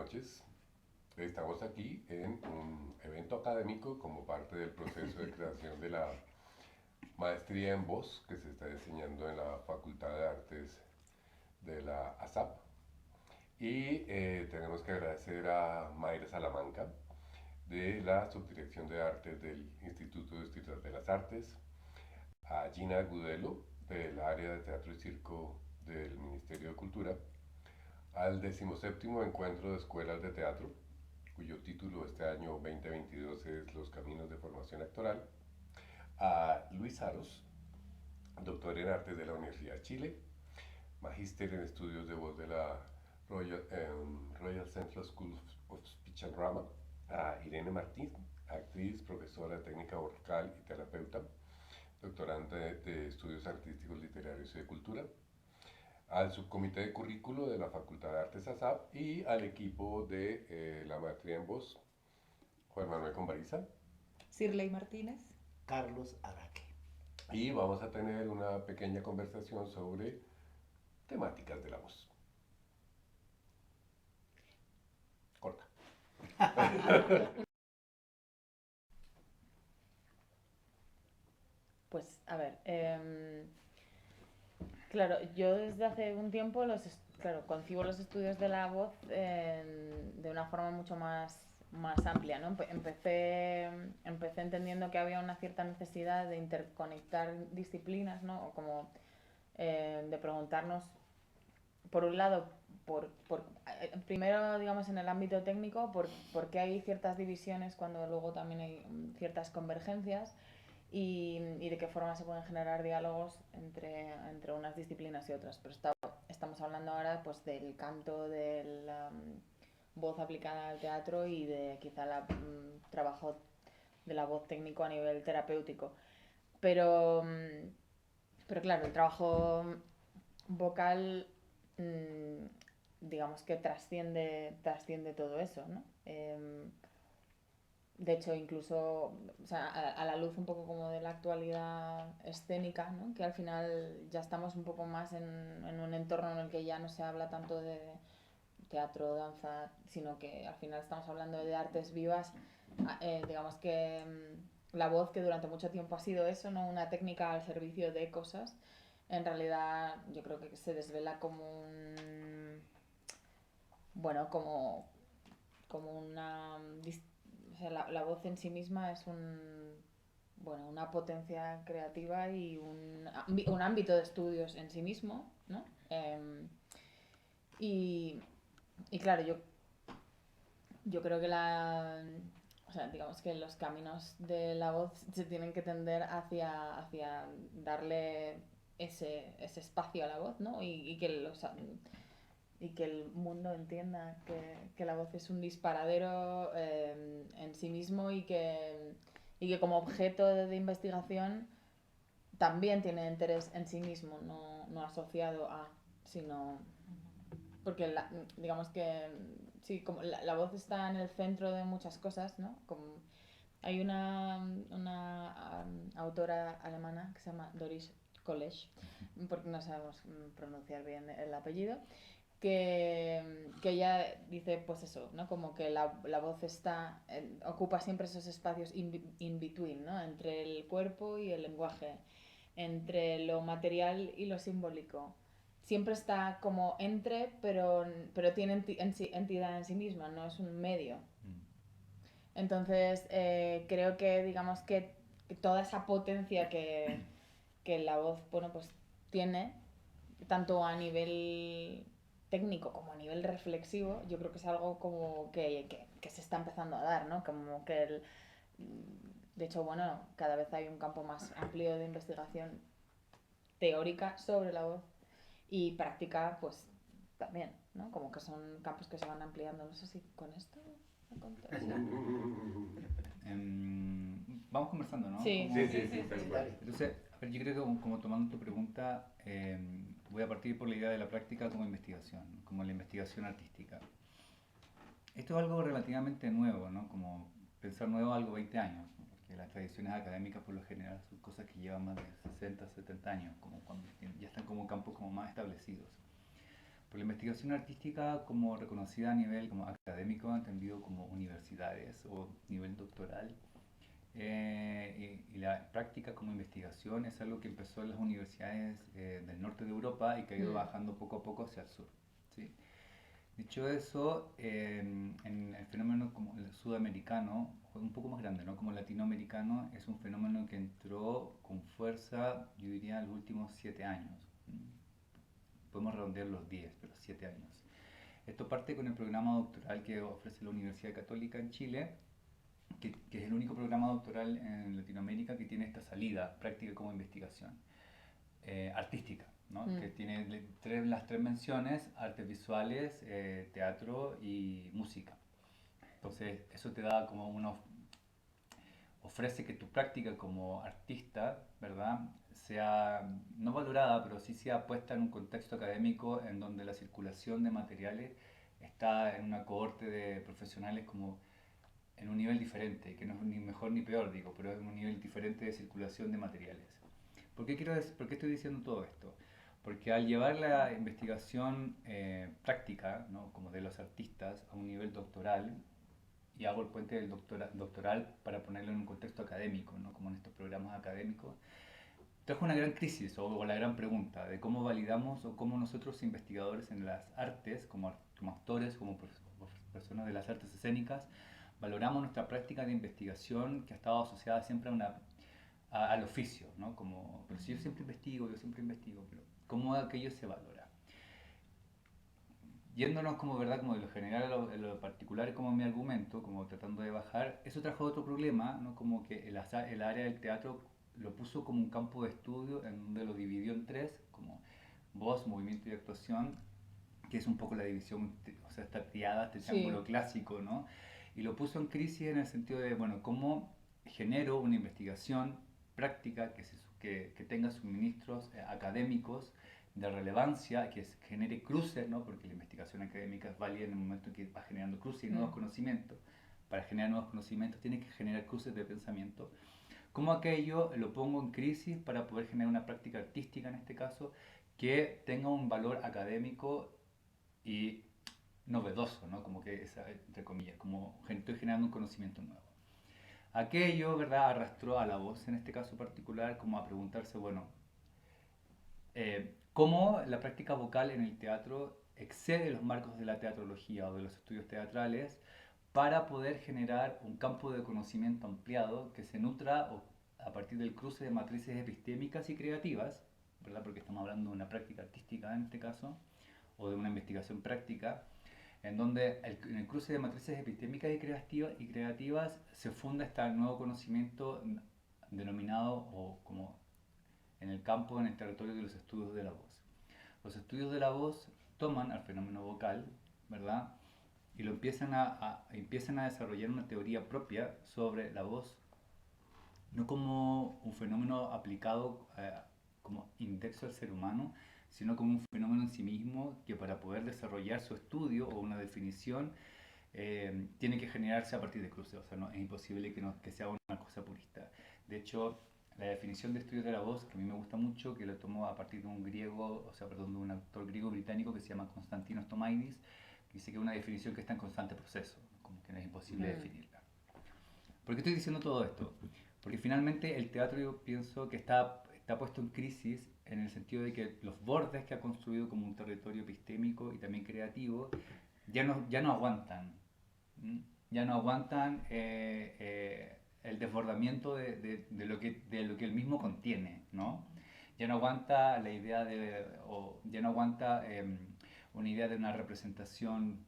noches. Estamos aquí en un evento académico como parte del proceso de creación de la maestría en voz que se está diseñando en la Facultad de Artes de la ASAP. Y tenemos que agradecer a Mayra Salamanca de la Subdirección de Artes del Instituto Distrital de las Artes, a Gina Gudelo del área de Teatro y Circo del Ministerio de Cultura, al 17º Encuentro de Escuelas de Teatro, cuyo título este año 2022 es Los Caminos de Formación Actoral, a Luis Aros, doctor en Artes de la Universidad de Chile, magíster en Estudios de Voz de la Royal Central School of Speech and Drama, a Irene Martín, actriz, profesora de técnica vocal y terapeuta, doctorante de Estudios Artísticos, Literarios y de Cultura, al subcomité de currículo de la Facultad de Artes ASAP y al equipo de la maestría en voz, Juan Manuel Conbariza. Sirley Martínez. Carlos Araque. Y vamos a tener una pequeña conversación sobre temáticas de la voz. Corta. Pues a ver, claro, yo desde hace un tiempo concibo los estudios de la voz de una forma mucho más amplia, ¿no? Empecé entendiendo que había una cierta necesidad de interconectar disciplinas, ¿no? O como de preguntarnos, por un lado, primero, digamos, en el ámbito técnico, por qué hay ciertas divisiones cuando luego también hay ciertas convergencias. Y de qué forma se pueden generar diálogos entre unas disciplinas y otras. Pero estamos hablando ahora pues del canto, de la voz aplicada al teatro y de quizá el trabajo de la voz técnico a nivel terapéutico. Pero claro, el trabajo vocal digamos que trasciende todo eso, ¿no? De hecho, incluso, o sea, a la luz un poco como de la actualidad escénica, ¿no? Que al final ya estamos un poco más en un entorno en el que ya no se habla tanto de teatro, danza, sino que al final estamos hablando de artes vivas. Digamos que la voz, que durante mucho tiempo ha sido eso, ¿no? Una técnica al servicio de cosas, en realidad yo creo que se desvela como bueno, como una... O sea, la voz en sí misma es una potencia creativa y un ámbito de estudios en sí mismo, ¿no? Y claro, yo creo que o sea, digamos que los caminos de la voz se tienen que tender hacia darle ese espacio a la voz, ¿no? Y que el mundo entienda que la voz es un disparadero en sí mismo y que como objeto de investigación también tiene interés en sí mismo, no asociado a, sino porque digamos que sí, como la voz está en el centro de muchas cosas, ¿no? Como hay una autora alemana que se llama Doris Kolesch, porque no sabemos pronunciar bien el apellido, que ella dice pues eso, ¿no? Como que la voz ocupa siempre esos espacios in between, ¿no? Entre el cuerpo y el lenguaje, entre lo material y lo simbólico. Siempre está como pero tiene entidad en sí misma, no es un medio. Entonces, creo que, digamos que toda esa potencia que la voz, bueno, pues tiene, tanto a nivel técnico como a nivel reflexivo, yo creo que es algo como que se está empezando a dar, ¿no? Como que de hecho, bueno, cada vez hay un campo más amplio de investigación teórica sobre la voz y práctica, pues también, ¿no? Como que son campos que se van ampliando. No sé si con esto me contas. Vamos conversando, ¿no? Sí, Sí, tal cual. Entonces, a ver, yo creo que como tomando tu pregunta, voy a partir por la idea de la práctica como investigación, como la investigación artística. Esto es algo relativamente nuevo, ¿no? Como pensar nuevo algo 20 años, ¿no? Porque las tradiciones académicas por lo general son cosas que llevan más de 60, 70 años, como cuando ya están como campos como más establecidos. Por la investigación artística como reconocida a nivel como académico, entendido como universidades o nivel doctoral, y la práctica como investigación es algo que empezó en las universidades del norte de Europa y que ha ido bajando poco a poco hacia el sur. ¿Sí? Dicho eso, en el fenómeno como el sudamericano, un poco más grande, ¿no? Como el latinoamericano, es un fenómeno que entró con fuerza, yo diría, en los últimos 7 años. Podemos redondear los 10, pero 7 años. Esto parte con el programa doctoral que ofrece la Universidad Católica en Chile, que es el único programa doctoral en Latinoamérica que tiene esta salida, práctica como investigación, artística, ¿no? Que tiene las tres menciones, artes visuales, teatro y música. Entonces, eso te da como ofrece que tu práctica como artista, ¿verdad?, sea no valorada, pero sí sea puesta en un contexto académico en donde la circulación de materiales está en una cohorte de profesionales como en un nivel diferente, que no es ni mejor ni peor, digo, pero es un nivel diferente de circulación de materiales. ¿Por qué estoy diciendo todo esto? Porque al llevar la investigación práctica, ¿no?, como de los artistas, a un nivel doctoral, y hago el puente del doctoral para ponerlo en un contexto académico, ¿no?, como en estos programas académicos, trajo una gran crisis o la gran pregunta de cómo validamos o cómo nosotros investigadores en las artes, como actores, como personas de las artes escénicas, valoramos nuestra práctica de investigación que ha estado asociada siempre al oficio, ¿no? Como, pero si yo siempre investigo, pero ¿cómo aquello se valora? Yéndonos como verdad, como de lo general a lo particular, como mi argumento, como tratando de bajar, eso trajo otro problema, ¿no? Como que el área del teatro lo puso como un campo de estudio en donde lo dividió en tres, como voz, movimiento y actuación, que es un poco la división, o sea, esta triada, este triángulo clásico, ¿no? Y lo puso en crisis en el sentido de, bueno, ¿cómo genero una investigación práctica que tenga suministros académicos de relevancia, que genere cruces, ¿no? Porque la investigación académica es válida en el momento en que va generando cruces y nuevos conocimientos. Para generar nuevos conocimientos tiene que generar cruces de pensamiento. ¿Cómo aquello lo pongo en crisis para poder generar una práctica artística, en este caso, que tenga un valor académico y novedoso, ¿no? Como que es, entre comillas, como estoy generando un conocimiento nuevo? Aquello, ¿verdad?, arrastró a la voz, en este caso particular, como a preguntarse, bueno, cómo la práctica vocal en el teatro excede los marcos de la teatrología o de los estudios teatrales para poder generar un campo de conocimiento ampliado que se nutra a partir del cruce de matrices epistémicas y creativas, ¿verdad?, porque estamos hablando de una práctica artística en este caso, o de una investigación práctica, en donde en el cruce de matrices epistémicas y creativas se funda este nuevo conocimiento denominado o como en el campo, en el territorio de los estudios de la voz. Los estudios de la voz toman al fenómeno vocal, ¿verdad?, y lo empiezan a desarrollar una teoría propia sobre la voz, no como un fenómeno aplicado como indexo al ser humano, sino como un fenómeno en sí mismo que para poder desarrollar su estudio o una definición tiene que generarse a partir de cruces. O sea, no, es imposible que sea una cosa purista. De hecho, la definición de estudios de la voz, que a mí me gusta mucho, que lo tomó a partir de de un autor griego británico que se llama Konstantinos Tomaidis, que dice que es una definición que está en constante proceso, como que no es imposible definirla. ¿Por qué estoy diciendo todo esto? Porque finalmente el teatro, yo pienso que está puesto en crisis en el sentido de que los bordes que ha construido como un territorio epistémico y también creativo ya no aguantan. Ya no aguantan el desbordamiento de lo que el mismo contiene, ¿no? Ya no aguanta la idea ya no aguanta una idea de una representación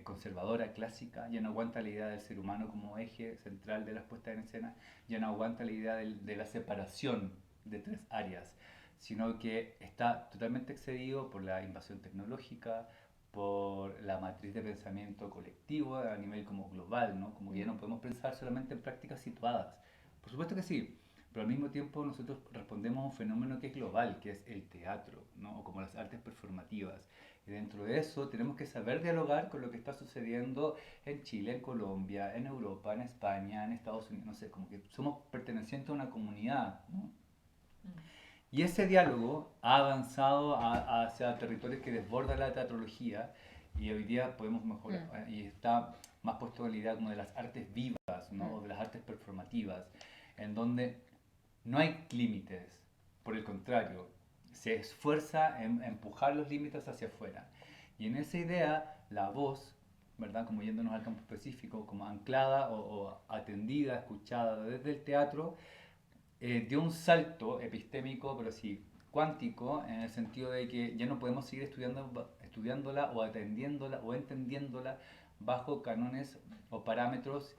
conservadora, clásica, ya no aguanta la idea del ser humano como eje central de las puestas en escena, ya no aguanta la idea de la separación de tres áreas, sino que está totalmente excedido por la invasión tecnológica, por la matriz de pensamiento colectivo a nivel como global, ¿no? Como que ya no podemos pensar solamente en prácticas situadas. Por supuesto que sí, pero al mismo tiempo nosotros respondemos a un fenómeno que es global, que es el teatro, ¿no?, o como las artes performativas. Y dentro de eso tenemos que saber dialogar con lo que está sucediendo en Chile, en Colombia, en Europa, en España, en Estados Unidos, no sé, como que somos pertenecientes a una comunidad, ¿no? Y ese diálogo ha avanzado hacia territorios que desbordan la teatrología y hoy día podemos mejorar, y está más puesto en la idea como de las artes vivas, ¿no? O de las artes performativas, en donde no hay límites, por el contrario, se esfuerza en empujar los límites hacia afuera. Y en esa idea, la voz, ¿verdad? Como yéndonos al campo específico, como anclada o atendida, escuchada desde el teatro, dio un salto epistémico, pero sí cuántico, en el sentido de que ya no podemos seguir estudiándola o atendiéndola o entendiéndola bajo cánones o parámetros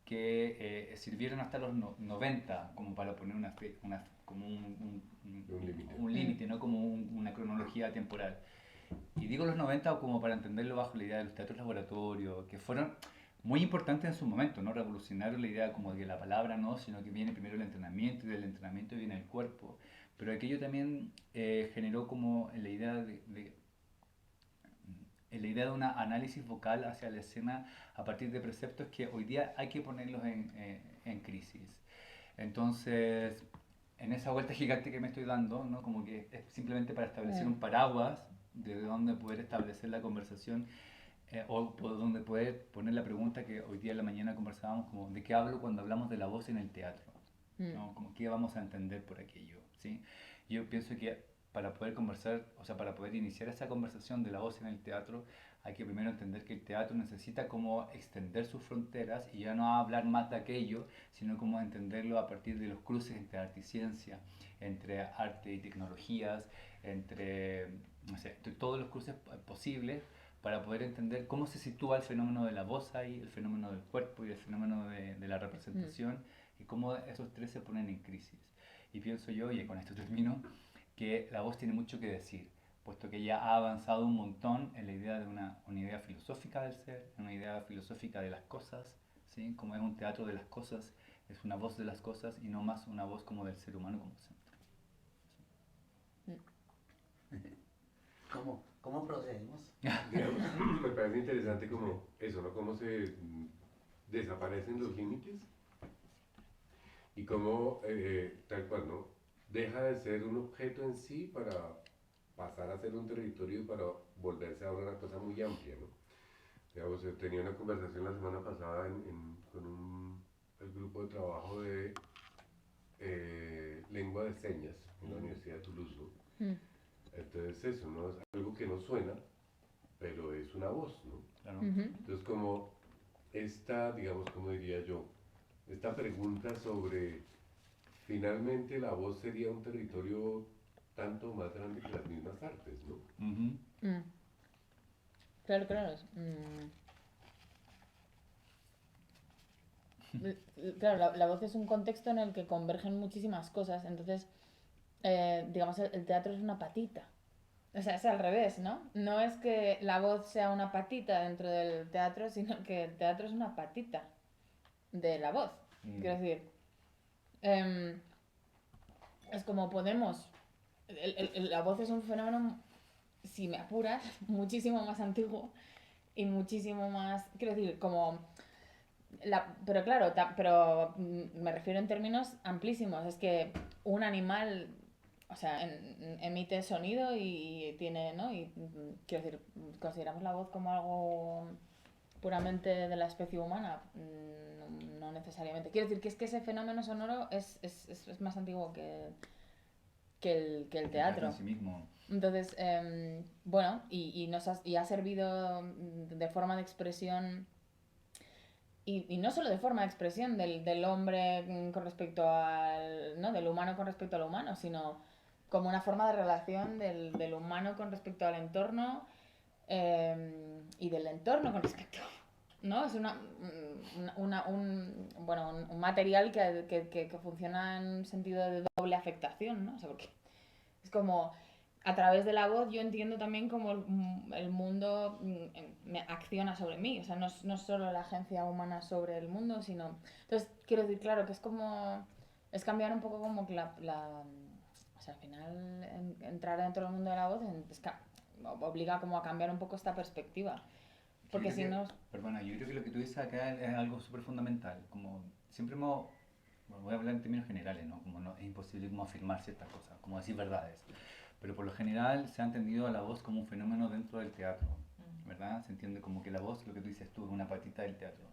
que sirvieron hasta los 90 como para poner como un límite, ¿no? Como una cronología temporal. Y digo los 90 como para entenderlo bajo la idea de los teatros laboratorios, que fueron muy importantes en su momento, ¿no? Revolucionaron la idea como de la palabra, ¿no? Sino que viene primero el entrenamiento y del entrenamiento viene el cuerpo. Pero aquello también generó como la idea de un análisis vocal hacia la escena a partir de preceptos que hoy día hay que ponerlos en crisis. Entonces, en esa vuelta gigante que me estoy dando, ¿no? Como que es simplemente para establecer un paraguas desde donde poder establecer la conversación o por donde poder poner la pregunta que hoy día en la mañana conversábamos, como de qué hablo cuando hablamos de la voz en el teatro, ¿no? Como qué vamos a entender por aquello, ¿sí? Yo pienso que para poder conversar, o sea, para poder iniciar esa conversación de la voz en el teatro, hay que primero entender que el teatro necesita como extender sus fronteras y ya no hablar más de aquello, sino como entenderlo a partir de los cruces entre arte y ciencia, entre arte y tecnologías, entre, no sé, entre todos los cruces posibles para poder entender cómo se sitúa el fenómeno de la voz ahí, el fenómeno del cuerpo y el fenómeno de la representación y cómo esos tres se ponen en crisis. Y pienso yo, y con esto termino, que la voz tiene mucho que decir, puesto que ya ha avanzado un montón en la idea de una idea filosófica del ser, una idea filosófica de las cosas, ¿sí? Como es un teatro de las cosas, es una voz de las cosas y no más una voz como del ser humano como centro. ¿Cómo procedemos? Me parece interesante como eso, ¿no? Cómo se desaparecen los límites y cómo, tal cual, ¿no? Deja de ser un objeto en sí para pasar a ser un territorio y para volverse ahora una cosa muy amplia, ¿no? Digamos, tenía una conversación la semana pasada con el grupo de trabajo de lengua de señas en la Universidad de Toulouse, ¿no? Entonces eso, ¿no? Es algo que no suena, pero es una voz, ¿no? Claro. Entonces como esta, digamos, como diría yo, esta pregunta sobre finalmente la voz sería un territorio tanto más grande que las mismas artes, ¿no? Claro, claro. Claro, la voz es un contexto en el que convergen muchísimas cosas, entonces, digamos, el teatro es una patita. O sea, es al revés, ¿no? No es que la voz sea una patita dentro del teatro, sino que el teatro es una patita de la voz. Quiero decir, es como podemos... la voz es un fenómeno, si me apuras, muchísimo más antiguo y muchísimo más... Quiero decir, como... pero claro, pero me refiero en términos amplísimos. Es que un animal, o sea, emite sonido y tiene, ¿no? Y quiero decir, consideramos la voz como algo puramente de la especie humana, no necesariamente. Quiero decir que es que ese fenómeno sonoro es más antiguo que el teatro. En sí mismo. Entonces, bueno, y ha servido de forma de expresión. Y no solo de forma de expresión del hombre con respecto al, ¿no? Del humano con respecto al humano, sino como una forma de relación del humano con respecto al entorno y del entorno con respecto, ¿no? Es un material que funciona en un sentido de doble afectación, ¿no? O sea, porque es como... A través de la voz yo entiendo también cómo el mundo me acciona sobre mí. O sea, no es solo la agencia humana sobre el mundo, sino... Entonces, quiero decir, claro, que es como... Es cambiar un poco como que o sea, al final, entrar dentro del mundo de la voz obliga como a cambiar un poco esta perspectiva. Porque si no... Perdona, yo creo que lo que tú dices acá es algo súper fundamental. Como siempre hemos bueno, voy a hablar en términos generales, ¿no? Como no, es imposible como afirmar ciertas cosas, como decir verdades. Pero por lo general se ha entendido a la voz como un fenómeno dentro del teatro, ¿verdad? Se entiende como que la voz, lo que tú dices tú, es una patita del teatro.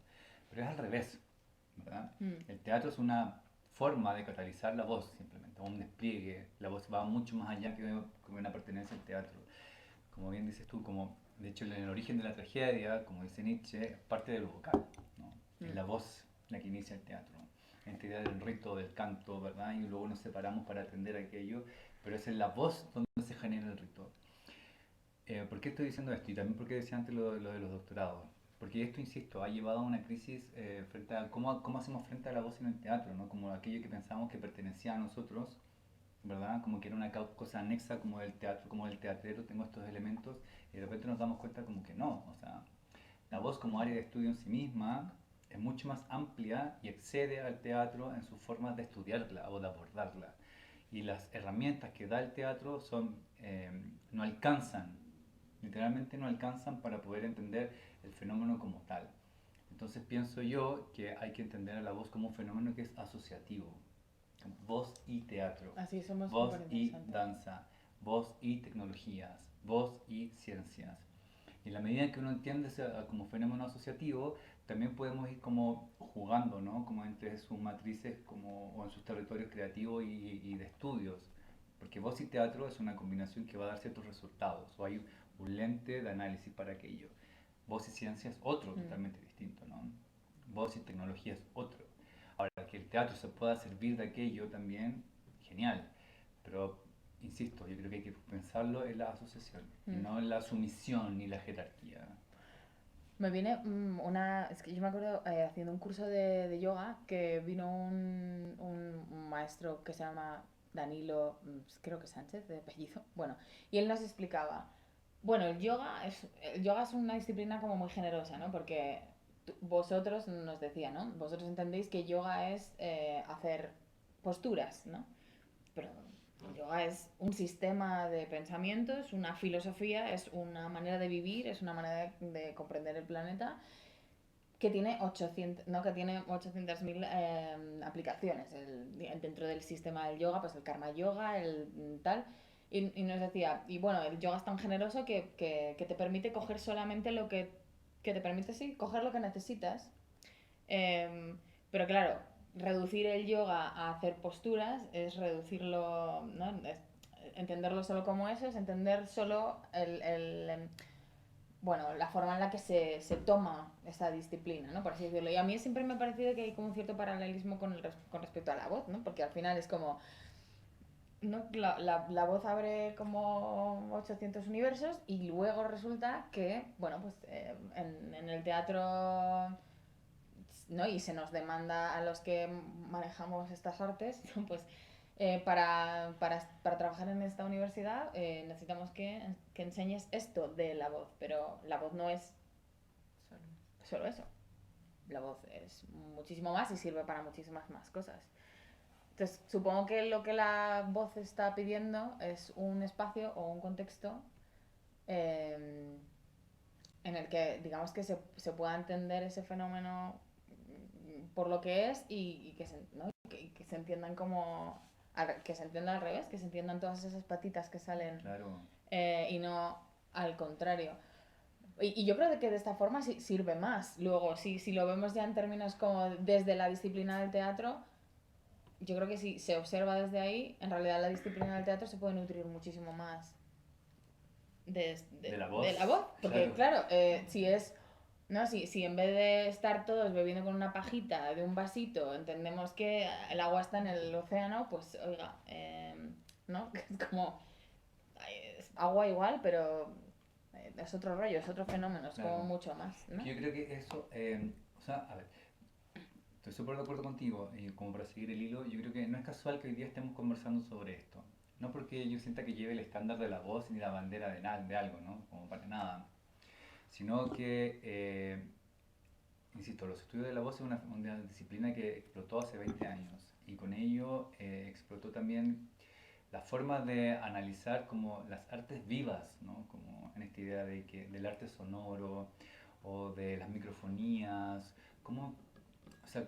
Pero es al revés, ¿verdad? El teatro es una forma de catalizar la voz, simplemente, un despliegue. La voz va mucho más allá que una pertenencia al teatro. Como bien dices tú, como de hecho en el origen de la tragedia, como dice Nietzsche, es parte de lo vocal, ¿no? Es la voz la que inicia el teatro. Esta idea del rito, del canto, ¿verdad? Y luego nos separamos para atender aquello, pero es en la voz donde se genera el rito. ¿Por qué estoy diciendo esto? Y también porque decía antes lo de los doctorados. Porque esto, insisto, ha llevado a una crisis frente a cómo hacemos frente a la voz en el teatro, ¿no? Como aquello que pensábamos que pertenecía a nosotros, ¿verdad? Como que era una cosa anexa como del teatro, como del teatrero, tengo estos elementos, y de repente nos damos cuenta como que no, o sea, la voz como área de estudio en sí misma es mucho más amplia y excede al teatro en sus formas de estudiarla o de abordarla. Y las herramientas que da el teatro no alcanzan, literalmente no alcanzan para poder entender el fenómeno como tal. Entonces pienso yo que hay que entender a la voz como un fenómeno que es asociativo. Voz y teatro, Así somos voz súper y interesantes. danza, voz y tecnologías, voz y ciencias. Y en la medida en que uno entiende como fenómeno asociativo, también podemos ir como jugando, ¿no? Como entre sus matrices como, o en sus territorios creativos y de estudios. Porque voz y teatro es una combinación que va a dar ciertos resultados, o hay un lente de análisis para aquello. Voz y ciencia es otro totalmente distinto, ¿no? Voz y tecnología es otro. Ahora, que el teatro se pueda servir de aquello también, genial. Pero, insisto, yo creo que hay que pensarlo en la asociación, y no en la sumisión ni la jerarquía. Me viene Es que yo me acuerdo haciendo un curso de yoga que vino un maestro que se llama Danilo, creo que Sánchez, de apellido. Bueno, y él nos explicaba. Bueno, el yoga es una disciplina como muy generosa, ¿no? Porque vosotros, nos decía, ¿no? Vosotros entendéis que yoga es hacer posturas, ¿no? Pero el yoga es un sistema de pensamientos, una filosofía, es una manera de vivir, es una manera de comprender el planeta que tiene 800.000 aplicaciones dentro del sistema del yoga, pues el karma yoga, el tal. Y nos decía, y bueno, el yoga es tan generoso que te permite coger solamente que te permite, sí, coger lo que necesitas. Pero claro, reducir el yoga a hacer posturas es reducirlo, ¿no? Entenderlo solo como eso, es entender solo bueno, la forma en la que se toma esta disciplina, ¿no? Por así decirlo. Y a mí siempre me ha parecido que hay como un cierto paralelismo con respecto a la voz, ¿no? Porque al final es como, ¿no? La voz abre como 800 universos y luego resulta que, bueno, pues en el teatro, ¿no? Y se nos demanda a los que manejamos estas artes, pues para trabajar en esta universidad necesitamos que enseñes esto de la voz, pero la voz no es solo eso. La voz es muchísimo más y sirve para muchísimas más cosas. Entonces, supongo que lo que la voz está pidiendo es un espacio o un contexto eh, en el que, digamos, que se pueda entender ese fenómeno por lo que es y que, ¿no? que se entiendan como que se entienda al revés, que se entiendan todas esas patitas que salen Claro. y no al contrario. Y yo creo que de esta forma sirve más. Luego, si lo vemos ya en términos como desde la disciplina del teatro, yo creo que si se observa desde ahí, en realidad la disciplina del teatro se puede nutrir muchísimo más De la de voz, la voz. Porque, claro. claro, si es ¿no? Si en vez de estar todos bebiendo con una pajita de un vasito, entendemos que el agua está en el océano, pues oiga, ¿no? Es como es agua igual, pero es otro rollo, es otro fenómeno, es como Claro. mucho más, ¿no? Yo creo que eso, o sea, a ver, estoy súper de acuerdo contigo, y como para seguir el hilo, yo creo que no es casual que hoy día estemos conversando sobre esto. No porque yo sienta que lleve el estándar de la voz ni la bandera de algo, ¿no? Como para nada. Sino que, insisto, los estudios de la voz es una disciplina que explotó hace 20 años y con ello explotó también la forma de analizar como las artes vivas, ¿no? Como en esta idea del arte sonoro o de las microfonías, o sea,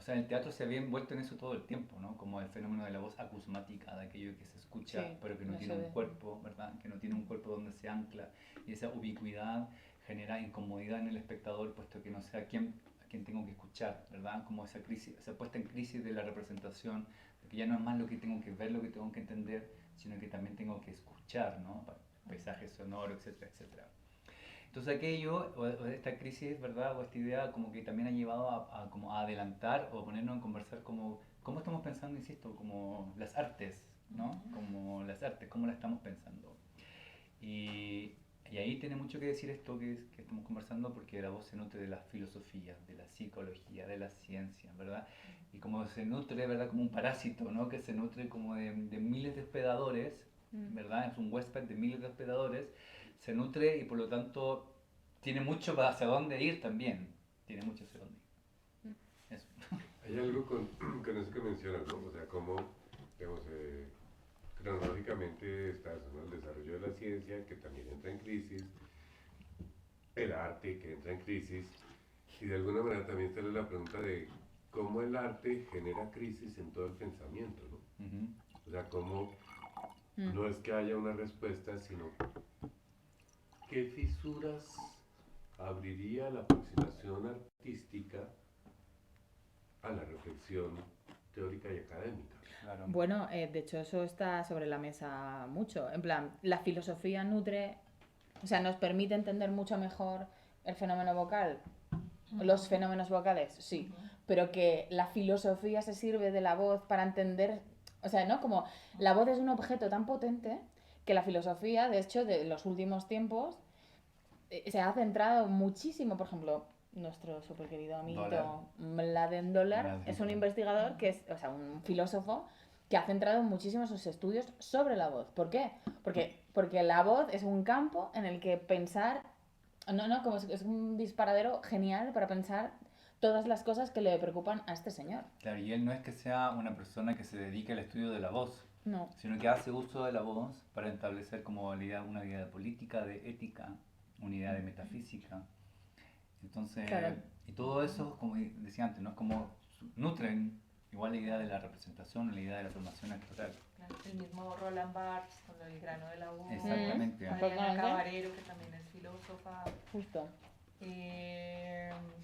o sea, el teatro se había envuelto en eso todo el tiempo, ¿no? Como el fenómeno de la voz acusmática, de aquello que se escucha, Sí, pero que no no tiene se un ve. cuerpo, ¿verdad? Que no tiene un cuerpo donde se ancla. Y esa ubicuidad genera incomodidad en el espectador, puesto que no sé a quién tengo que escuchar, ¿verdad? Como esa crisis, esa puesta en crisis de la representación, de que ya no es más lo que tengo que ver, lo que tengo que entender, sino que también tengo que escuchar, ¿no? Paisajes sonoros, etcétera, etcétera. Entonces aquello, o esta crisis, ¿verdad? O esta idea como que también ha llevado como a adelantar o a ponernos a conversar como, ¿cómo estamos pensando, insisto, como las artes, ¿no? Como las artes, ¿cómo las estamos pensando? Y, y ahí tiene mucho que decir esto que estamos conversando porque la voz se nutre de la filosofía, de la psicología, de la ciencia, ¿verdad? Y como se nutre, ¿verdad? Como un parásito, ¿no? Que se nutre como de miles de hospedadores, ¿verdad? Es un huésped de miles de hospedadores, se nutre y por lo tanto tiene mucho hacia dónde ir también. Tiene mucho hacia dónde ir. Eso. Hay algo con eso que mencionas, ¿no? O sea, cómo, digamos, cronológicamente está eso, ¿no? El desarrollo de la ciencia, que también entra en crisis, el arte, que entra en crisis, y de alguna manera también sale la pregunta de cómo el arte genera crisis en todo el pensamiento, ¿no? O sea, cómo no es que haya una respuesta, sino qué fisuras abriría la aproximación artística a la reflexión teórica y académica. Claro. Bueno, de hecho eso está sobre la mesa mucho. En plan, la filosofía nutre, o sea, nos permite entender mucho mejor el fenómeno vocal, los fenómenos vocales, sí, pero que la filosofía se sirve de la voz para entender, o sea, ¿no? Como la voz es un objeto tan potente que la filosofía, de hecho, de los últimos tiempos, se ha centrado muchísimo, por ejemplo, nuestro súper querido amiguito Mladen Dolar es un investigador que es, o sea, un filósofo que ha centrado muchísimo sus estudios sobre la voz. ¿Por qué? Porque la voz es un campo en el que pensar, como es un disparadero genial para pensar todas las cosas que le preocupan a este señor. Claro, y él no es que sea una persona que se dedique al estudio de la voz, No. sino que hace uso de la voz para establecer como una idea de política, de ética, una idea de metafísica. Entonces, Claro. y todo eso, como decía antes, ¿no? Es como nutren igual la idea de la representación, la idea de la formación actoral. Claro, el mismo Roland Barthes con el grano de la voz. Exactamente. Mariana Cabarero, que también es filósofa. Justo.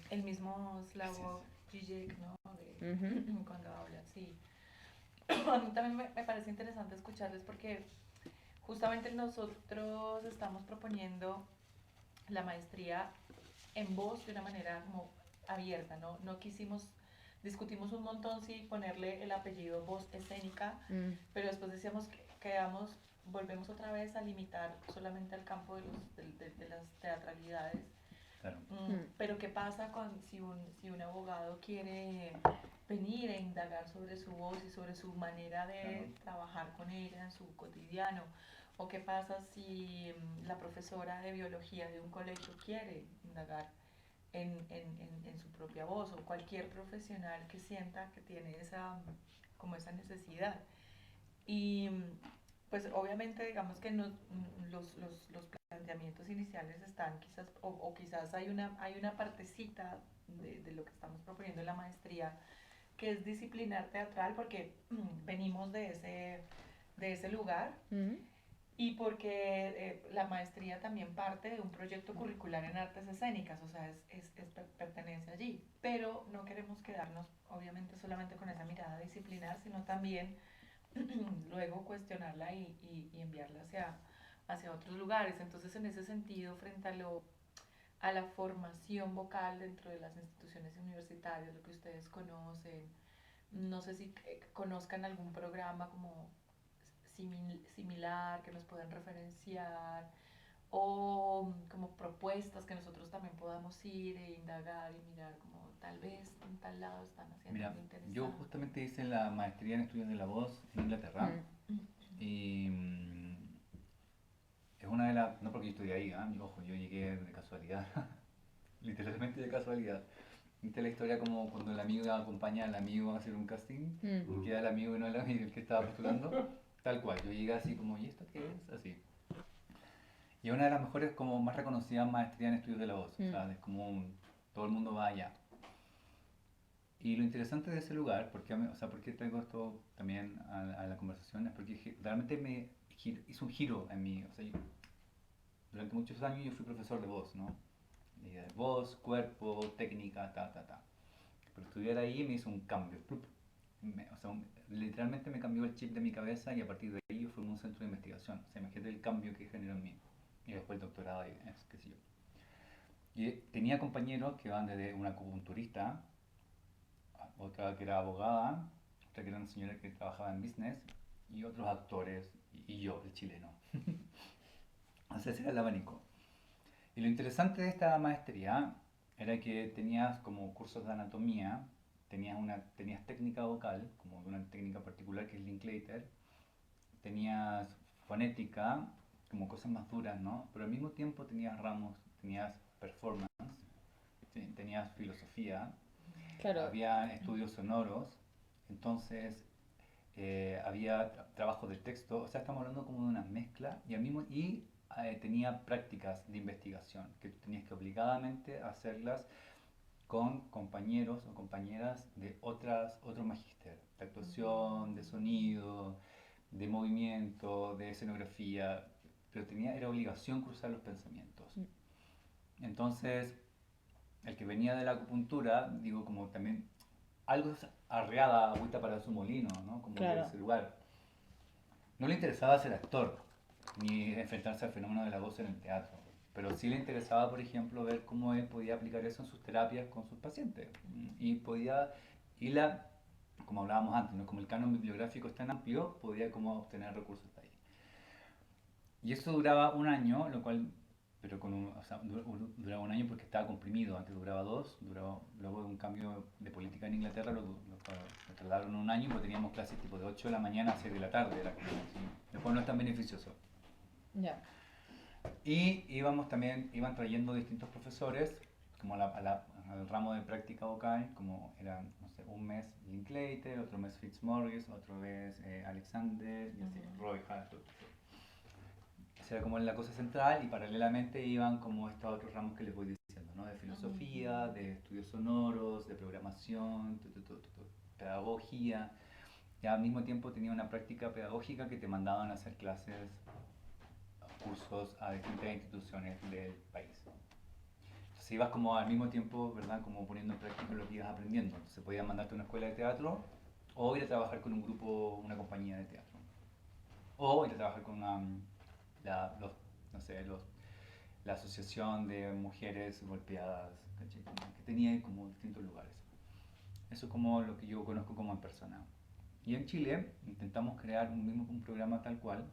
El mismo Slavoj Žižek, ¿no? Cuando habla, sí. A mí también me parece interesante escucharles porque justamente nosotros estamos proponiendo la maestría en voz de una manera como abierta, ¿no? No quisimos, discutimos un montón si ponerle el apellido voz escénica, pero después decíamos que volvemos otra vez a limitar solamente al campo de las teatralidades. Claro. Pero ¿qué pasa si un abogado quiere venir e indagar sobre su voz y sobre su manera de trabajar con ella en su cotidiano? ¿O qué pasa si la profesora de biología de un colegio quiere indagar en su propia voz? O cualquier profesional que sienta que tiene esa necesidad. Y pues obviamente digamos que los planteamientos iniciales están quizás, o quizás hay una partecita de lo que estamos proponiendo en la maestría, que es disciplinar teatral, porque venimos de ese lugar. Y porque la maestría también parte de un proyecto curricular en artes escénicas, o sea, pertenece allí. Pero no queremos quedarnos, obviamente, solamente con esa mirada disciplinar, sino también luego cuestionarla y enviarla hacia otros lugares. Entonces, en ese sentido, frente a la formación vocal dentro de las instituciones universitarias, lo que ustedes conocen, no sé si conozcan algún programa como similar que nos puedan referenciar, o como propuestas que nosotros también podamos ir e indagar y mirar como tal vez en tal lado están haciendo Mira, algo interesante. yo justamente hice la maestría en estudios de la voz en Inglaterra y es una de las, no porque yo estudié ahí, ojo, yo llegué de casualidad, literalmente de casualidad. ¿Viste la historia como cuando el amigo acompaña al amigo a hacer un casting? Y queda el amigo y no el amigo el que estaba postulando. Tal cual, yo llegué así como, ¿y esto qué es? Así. Y es una de las mejores, como más reconocidas maestrías en estudios de la voz. O sea, es como todo el mundo va allá. Y lo interesante de ese lugar, o sea, ¿por qué traigo esto también a la conversación? Es porque realmente hizo un giro en mí. O sea, durante muchos años yo fui profesor de voz, ¿no? Y de voz, cuerpo, técnica, ta. Pero estudiar ahí me hizo un cambio. ¡Plup! O sea, literalmente me cambió el chip de mi cabeza y a partir de ahí yo formé un centro de investigación. O sea, imagínate el cambio que generó en mí. Y después el doctorado y qué sé yo. Y tenía compañeros que van desde una acupunturista, otra que era abogada, otra que era una señora que trabajaba en business y otros actores y yo, el chileno. Entonces ese era el abanico. Y lo interesante de esta maestría era que tenías como cursos de anatomía, tenías técnica vocal, como una técnica particular que es Linklater, tenías fonética, como cosas más duras, ¿no? Pero al mismo tiempo tenías ramos, tenías performance, tenías filosofía, Claro, había estudios sonoros, entonces había trabajo del texto, o sea, estamos hablando como de una mezcla y tenía prácticas de investigación que tú tenías que obligadamente hacerlas con compañeros o compañeras de otro magíster, de actuación, de sonido, de movimiento, de escenografía, pero era obligación cruzar los pensamientos. Entonces, el que venía de la acupuntura, digo, como también algo arreada agüita para su molino, ¿no? Como de claro. ese lugar. No le interesaba ser actor, ni enfrentarse al fenómeno de la voz en el teatro, pero sí le interesaba, por ejemplo, ver cómo él podía aplicar eso en sus terapias con sus pacientes. Y podía, y como hablábamos antes, ¿no? Como el canon bibliográfico es tan amplio, podía como obtener recursos de ahí. Y eso duraba un año, lo cual, pero o sea, duraba un año porque estaba comprimido, antes duraba dos, luego de un cambio de política en Inglaterra lo trasladaron un año porque teníamos clases tipo de 8 de la mañana a 6 de la tarde, lo cual no es tan beneficioso. Ya. Y iban trayendo distintos profesores, como al ramo de práctica vocal, como eran, no sé, un mes Linklater, otro mes Fitzmaurice, otro mes Alexander, y así, Roy Hartog. Esa era como la cosa central y paralelamente iban como estos otros ramos que les voy diciendo, ¿no? De filosofía, de estudios sonoros, de programación, pedagogía. Y al mismo tiempo tenía una práctica pedagógica que te mandaban a hacer clases, cursos a distintas instituciones del país. Entonces ibas como al mismo tiempo, ¿verdad? Como poniendo en práctica lo que ibas aprendiendo. Entonces podías mandarte a una escuela de teatro o ir a trabajar con un grupo, una compañía de teatro. O ir a trabajar con no sé, la asociación de mujeres golpeadas, ¿cachai? Que tenía como distintos lugares. Eso es como lo que yo conozco como en persona. Y en Chile intentamos crear un programa tal cual,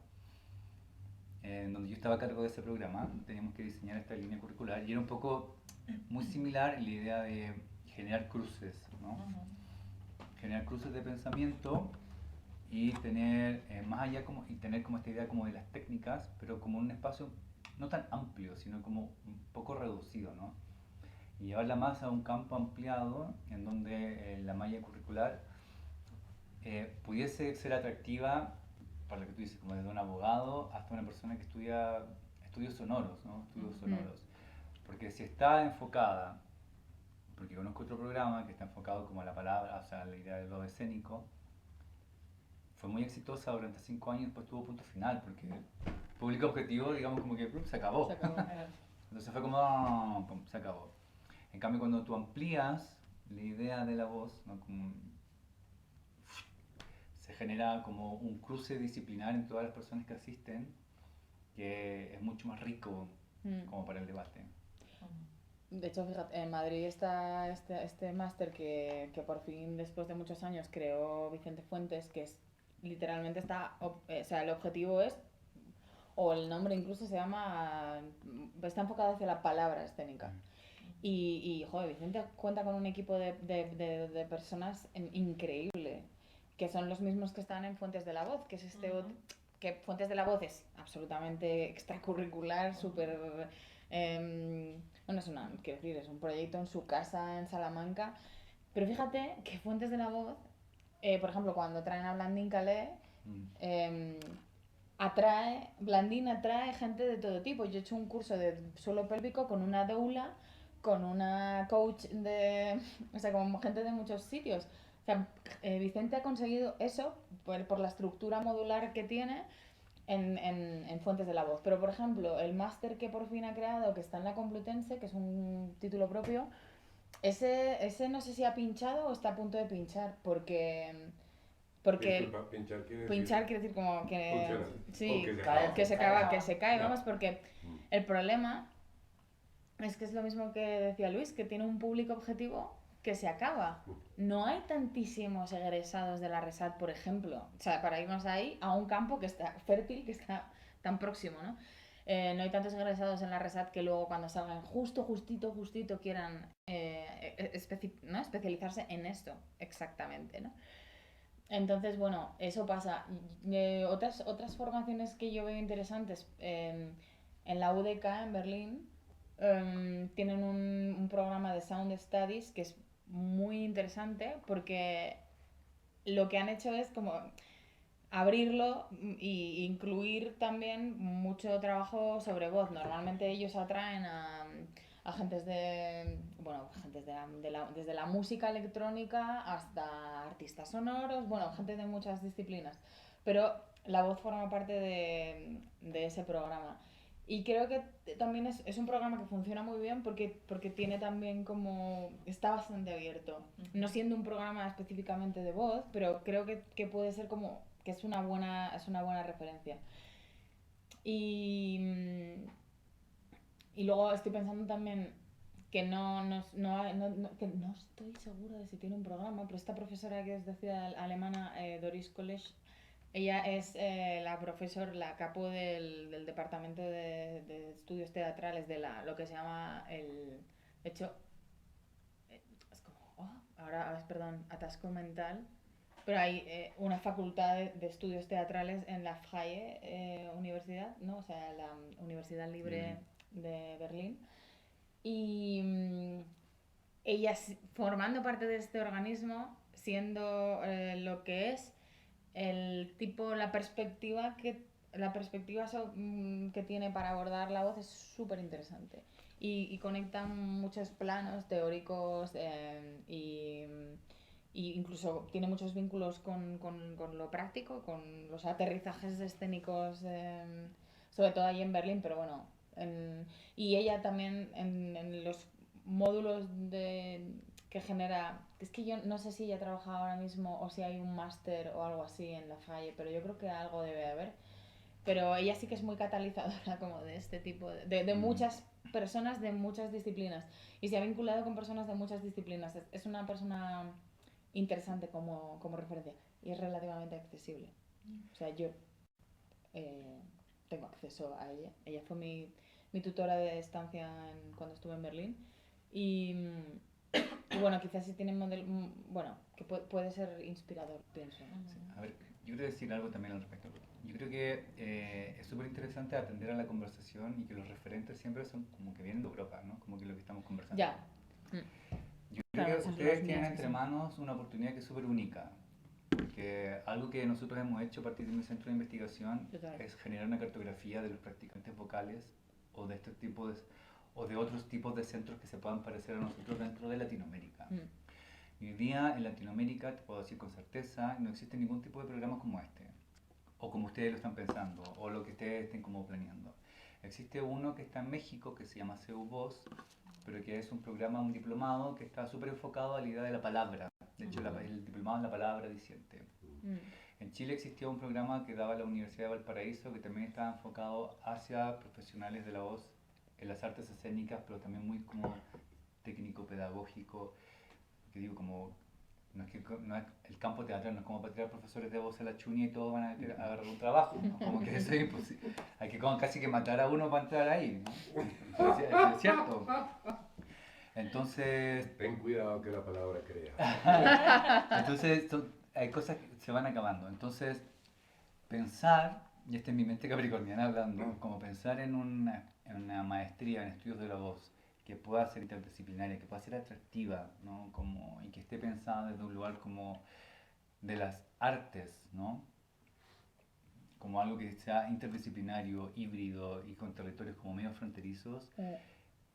en donde yo estaba a cargo de ese programa, teníamos que diseñar esta línea curricular y era un poco muy similar en la idea de generar cruces, ¿no? Generar cruces de pensamiento y tener tener como esta idea como de las técnicas, pero como un espacio no tan amplio, sino como un poco reducido, ¿no? Y llevarla más a un campo ampliado en donde la malla curricular pudiese ser atractiva para lo que tú dices, como desde un abogado hasta una persona que estudia estudios sonoros, ¿no? Estudios sonoros. Porque si está enfocada, porque conozco otro programa que está enfocado como a la palabra, o sea, a la idea de lo escénico, fue muy exitosa durante 5 años, después tuvo punto final, porque el público objetivo, digamos, como que se acabó. Se acabó. Entonces fue como, pum, se acabó. En cambio, cuando tú amplías la idea de la voz, ¿no? Como, se genera como un cruce disciplinar en todas las personas que asisten, que es mucho más rico como para el debate. De hecho, fíjate, en Madrid está este máster que por fin, después de muchos años, creó Vicente Fuentes, que es literalmente o sea, el objetivo es, o el nombre incluso se llama, está enfocado hacia la palabra escénica. Y joder, Vicente cuenta con un equipo de personas increíble, que son los mismos que están en Fuentes de la Voz, que es que Fuentes de la Voz es absolutamente extracurricular, súper... bueno, quiero decir, es un proyecto en su casa en Salamanca, pero fíjate que Fuentes de la Voz, por ejemplo, cuando traen a Blandín Calais, Blandín atrae gente de todo tipo. Yo he hecho un curso de suelo pélvico con una doula con una coach o sea, como gente de muchos sitios. O sea, Vicente ha conseguido eso por la estructura modular que tiene en Fuentes de la Voz. Pero, por ejemplo, el máster que por fin ha creado, que está en la Complutense, que es un título propio, ese no sé si ha pinchado o está a punto de pinchar, porque Disculpa, pinchar quiere decir como que funciona. sí, O que se cae, acaba. que se acaba, que se cae, Ya. vamos, porque Mm. el problema es que es lo mismo que decía Luis, que tiene un público objetivo que se acaba. No hay tantísimos egresados de la RESAT, por ejemplo, o sea, para irnos ahí a un campo que está fértil, que está tan próximo, ¿no? No hay tantos egresados en la RESAT que luego cuando salgan justito quieran ¿no? especializarse en esto exactamente, ¿no? Entonces, bueno, eso pasa. Otras formaciones que yo veo interesantes, en la UDK en Berlín, tienen un programa de Sound Studies que es muy interesante porque lo que han hecho es como abrirlo e incluir también mucho trabajo sobre voz. Normalmente ellos atraen a agentes desde la música electrónica hasta artistas sonoros, bueno, gente de muchas disciplinas. Pero la voz forma parte de ese programa. Y creo que también es un programa que funciona muy bien porque tiene también como... está bastante abierto. No siendo un programa específicamente de voz, pero creo que puede ser como... que es una buena referencia. Y luego estoy pensando también que que no estoy segura de si tiene un programa, pero esta profesora que os decía, alemana, Doris College, ella es la capo del departamento de estudios teatrales de lo que se llama de hecho, es como, perdón, atasco mental, pero hay una facultad de estudios teatrales en la Freie Universidad, ¿no? O sea, la Universidad Libre de Berlín. Y ella, formando parte de este organismo, siendo lo que es, la perspectiva que tiene para abordar la voz es súper interesante. Y conectan muchos planos teóricos y incluso tiene muchos vínculos con lo práctico, con los aterrizajes escénicos, sobre todo ahí en Berlín, pero bueno. Y ella también en los módulos que genera, es que yo no sé si ella trabaja ahora mismo o si hay un máster o algo así en la Falle, pero yo creo que algo debe haber. Pero ella sí que es muy catalizadora como de este tipo, de muchas personas de muchas disciplinas. Y se ha vinculado con personas de muchas disciplinas. Es una persona interesante como referencia y es relativamente accesible. O sea, yo tengo acceso a ella. Ella fue mi tutora de estancia cuando estuve en Berlín. Y bueno, quizás sí tiene modelo, bueno, que puede ser inspirador, pienso. Sí. A ver, yo quiero decir algo también al respecto. Yo creo que es súper interesante atender a la conversación y que los referentes siempre son como que vienen de Europa, ¿no? Como que lo que estamos conversando. Ya. Yo Claro, creo que son ustedes los tienen míos, entre sí. manos una oportunidad que es súper única. Porque algo que nosotros hemos hecho a partir de mi centro de investigación Total. es generar una cartografía de los practicantes vocales o de estos tipos o de otros tipos de centros que se puedan parecer a nosotros dentro de Latinoamérica. Y hoy día en Latinoamérica, te puedo decir con certeza, no existe ningún tipo de programa como este, o como ustedes lo están pensando, o lo que ustedes estén como planeando. Existe uno que está en México que se llama CEU Voz, pero que es un programa, un diplomado que está súper enfocado a la idea de la palabra. De hecho, el diplomado es la palabra diciente. En Chile existía un programa que daba la Universidad de Valparaíso que también estaba enfocado hacia profesionales de la voz en las artes escénicas, pero también muy como técnico-pedagógico, que digo como no es el campo teatral no es como para tirar profesores de voz a la chuña y todos van a agarrar un trabajo, ¿no? Como que eso es imposible. Hay que casi que matar a uno para entrar ahí, ¿no? Es cierto. Entonces, Ten cuidado que la palabra crea. entonces hay cosas que se van acabando. Entonces, pensar, y esta es mi mente capricorniana hablando, como pensar en una maestría en estudios de la voz que pueda ser interdisciplinaria, que pueda ser atractiva, ¿no? Como, y que esté pensada desde un lugar como de las artes, ¿no? Como algo que sea interdisciplinario, híbrido y con territorios como medio fronterizos,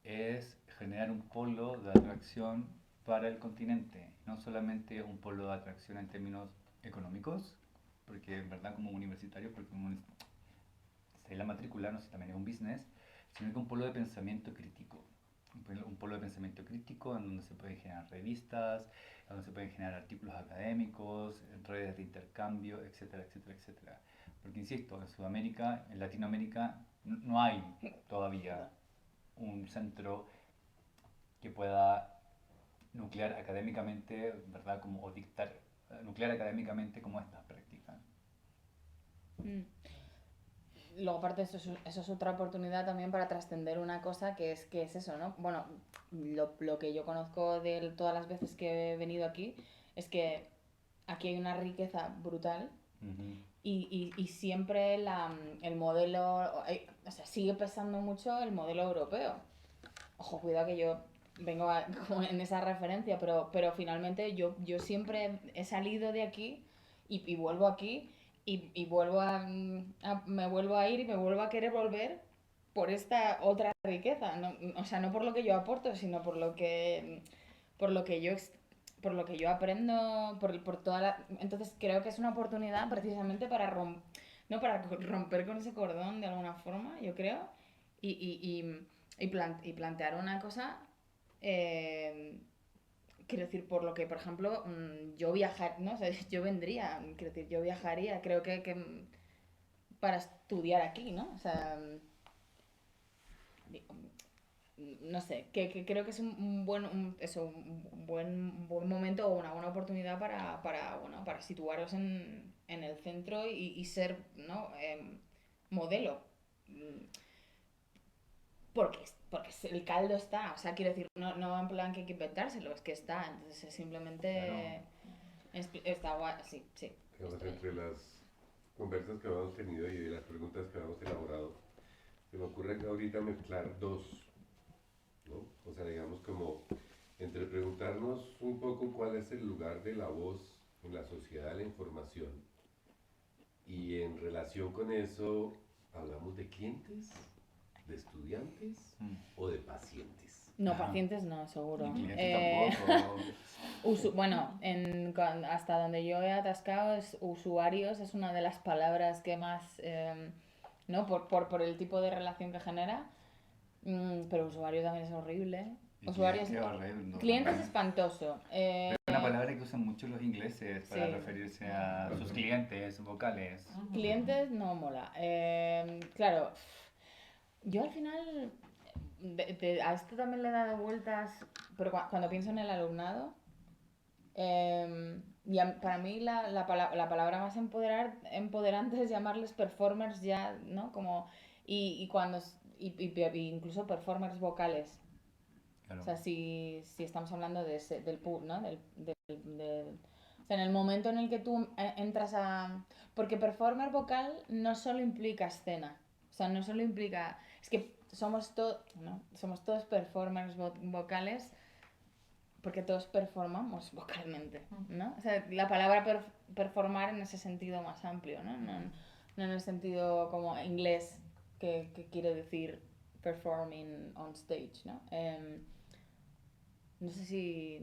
es generar un polo de atracción para el continente, no solamente un polo de atracción en términos económicos, porque en verdad como universitario, porque es la matrícula, no sé, también es un business, sino que un polo de pensamiento crítico. Un polo de pensamiento crítico en donde se pueden generar revistas, en donde se pueden generar artículos académicos, redes de intercambio, etcétera, etcétera, etcétera. Porque insisto, en Sudamérica, en Latinoamérica, no hay todavía un centro que pueda nuclear académicamente, ¿verdad? Como, o dictar, nuclear académicamente como estas prácticas. Mm. Luego, aparte, eso es otra oportunidad también para trascender una cosa que es eso, ¿no? Bueno, lo que yo conozco de todas las veces que he venido aquí es que aquí hay una riqueza brutal y siempre el modelo, o sea, sigue pesando mucho el modelo europeo. Ojo, cuidado que yo vengo como en esa referencia, pero finalmente yo siempre he salido de aquí y vuelvo aquí y vuelvo me vuelvo a ir y me vuelvo a querer volver por esta otra riqueza, no, o sea, no por lo que yo aporto, sino por lo que yo por lo que yo aprendo, por toda la... Entonces creo que es una oportunidad precisamente para no para romper con ese cordón de alguna forma, yo creo, y, y plantear una cosa, eh, quiero decir, por lo que, por ejemplo, yo viajar, ¿no? O sea, yo vendría, quiero decir, yo viajaría, creo que para estudiar aquí, ¿no? O sea, no sé, que creo que es un buen, eso, un buen momento o una buena oportunidad bueno, para situaros en el centro y ser, ¿no? Modelo. Porque el caldo está, o sea, quiero decir, no en plan que hay que inventárselo, es que está, entonces es Claro. simplemente está guay, sí, sí. Digamos, entre las conversas que habíamos tenido y de las preguntas que habíamos elaborado, se me ocurre que ahorita mezclar dos, ¿no? O sea, digamos como entre preguntarnos un poco cuál es el lugar de la voz en la sociedad de la información y en relación con eso, ¿hablamos de clientes, de estudiantes o de pacientes? No, Ajá. pacientes no, seguro. Ni clientes tampoco. Bueno, hasta donde yo he atascado, usuarios es una de las palabras que más, ¿no? Por el tipo de relación que genera. Pero usuario también es horrible. Y Usuarios, cliente horrendo clientes también. espantoso. Es una palabra que usan mucho los ingleses para Sí. referirse a sus clientes vocales. Clientes no mola. Claro, yo al final a esto también le he dado vueltas, pero cuando pienso en el alumnado, para mí la palabra más empoderante es llamarles performers ya, ¿no? Como, y cuando, incluso performers vocales. Claro. O sea, si estamos hablando del PUB, ¿no? O sea, en el momento en el que tú entras a... Porque performer vocal no solo implica escena. O sea, no solo implica... Es que somos todos performers vocales porque todos performamos vocalmente, ¿no? O sea, la palabra performar en ese sentido más amplio, ¿no? No en el sentido como inglés que quiere decir performing on stage, ¿no? No sé si...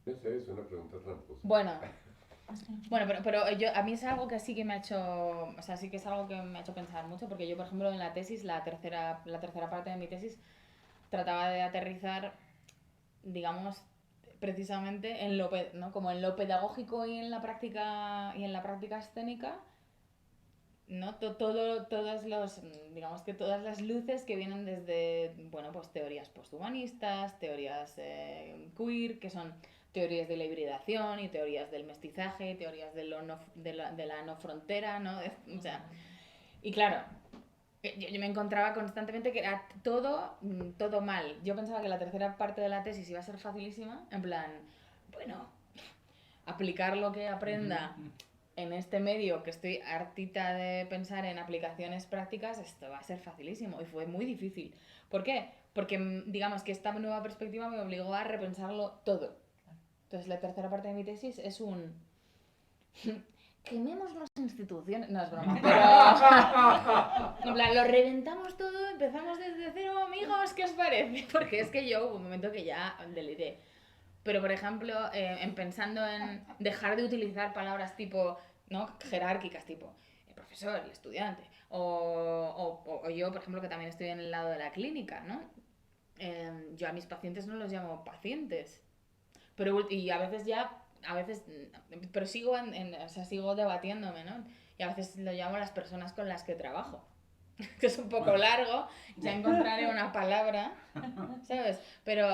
No sé, es una pregunta tramposa. Bueno, pero a mí es algo que sí que me ha hecho, o sea, sí que es algo que me ha hecho pensar mucho, porque yo, por ejemplo, en la tesis, la tercera parte de mi tesis, trataba de aterrizar, digamos, precisamente en ¿no? Como en lo pedagógico y en la práctica escénica, ¿no? Digamos que todas las luces que vienen desde, bueno, pues teorías posthumanistas, teorías queer, que son teorías de la hibridación y teorías del mestizaje, teorías de la no frontera, ¿no? O sea, y claro, yo me encontraba constantemente que era todo mal. Yo pensaba que la tercera parte de la tesis iba a ser facilísima, en plan, bueno, aplicar lo que aprenda en este medio, que estoy hartita de pensar en aplicaciones prácticas, esto va a ser facilísimo. Y fue muy difícil. ¿Por qué? Porque digamos que esta nueva perspectiva me obligó a repensarlo todo. Entonces la tercera parte de mi tesis es quememos las instituciones. No es broma, pero. En plan, lo reventamos todo, empezamos desde cero, amigos, ¿qué os parece? Porque es que yo hubo un momento que ya deliré. Pero, por ejemplo, pensando en dejar de utilizar palabras tipo, ¿no? Jerárquicas, tipo el profesor, el estudiante, o yo, por ejemplo, que también estoy en el lado de la clínica, ¿no? Yo a mis pacientes no los llamo pacientes, pero y a veces pero sigo o sea, sigo debatiéndome, ¿no? Y a veces lo llamo las personas con las que trabajo, que es un poco largo, ya encontraré una palabra, ¿sabes? Pero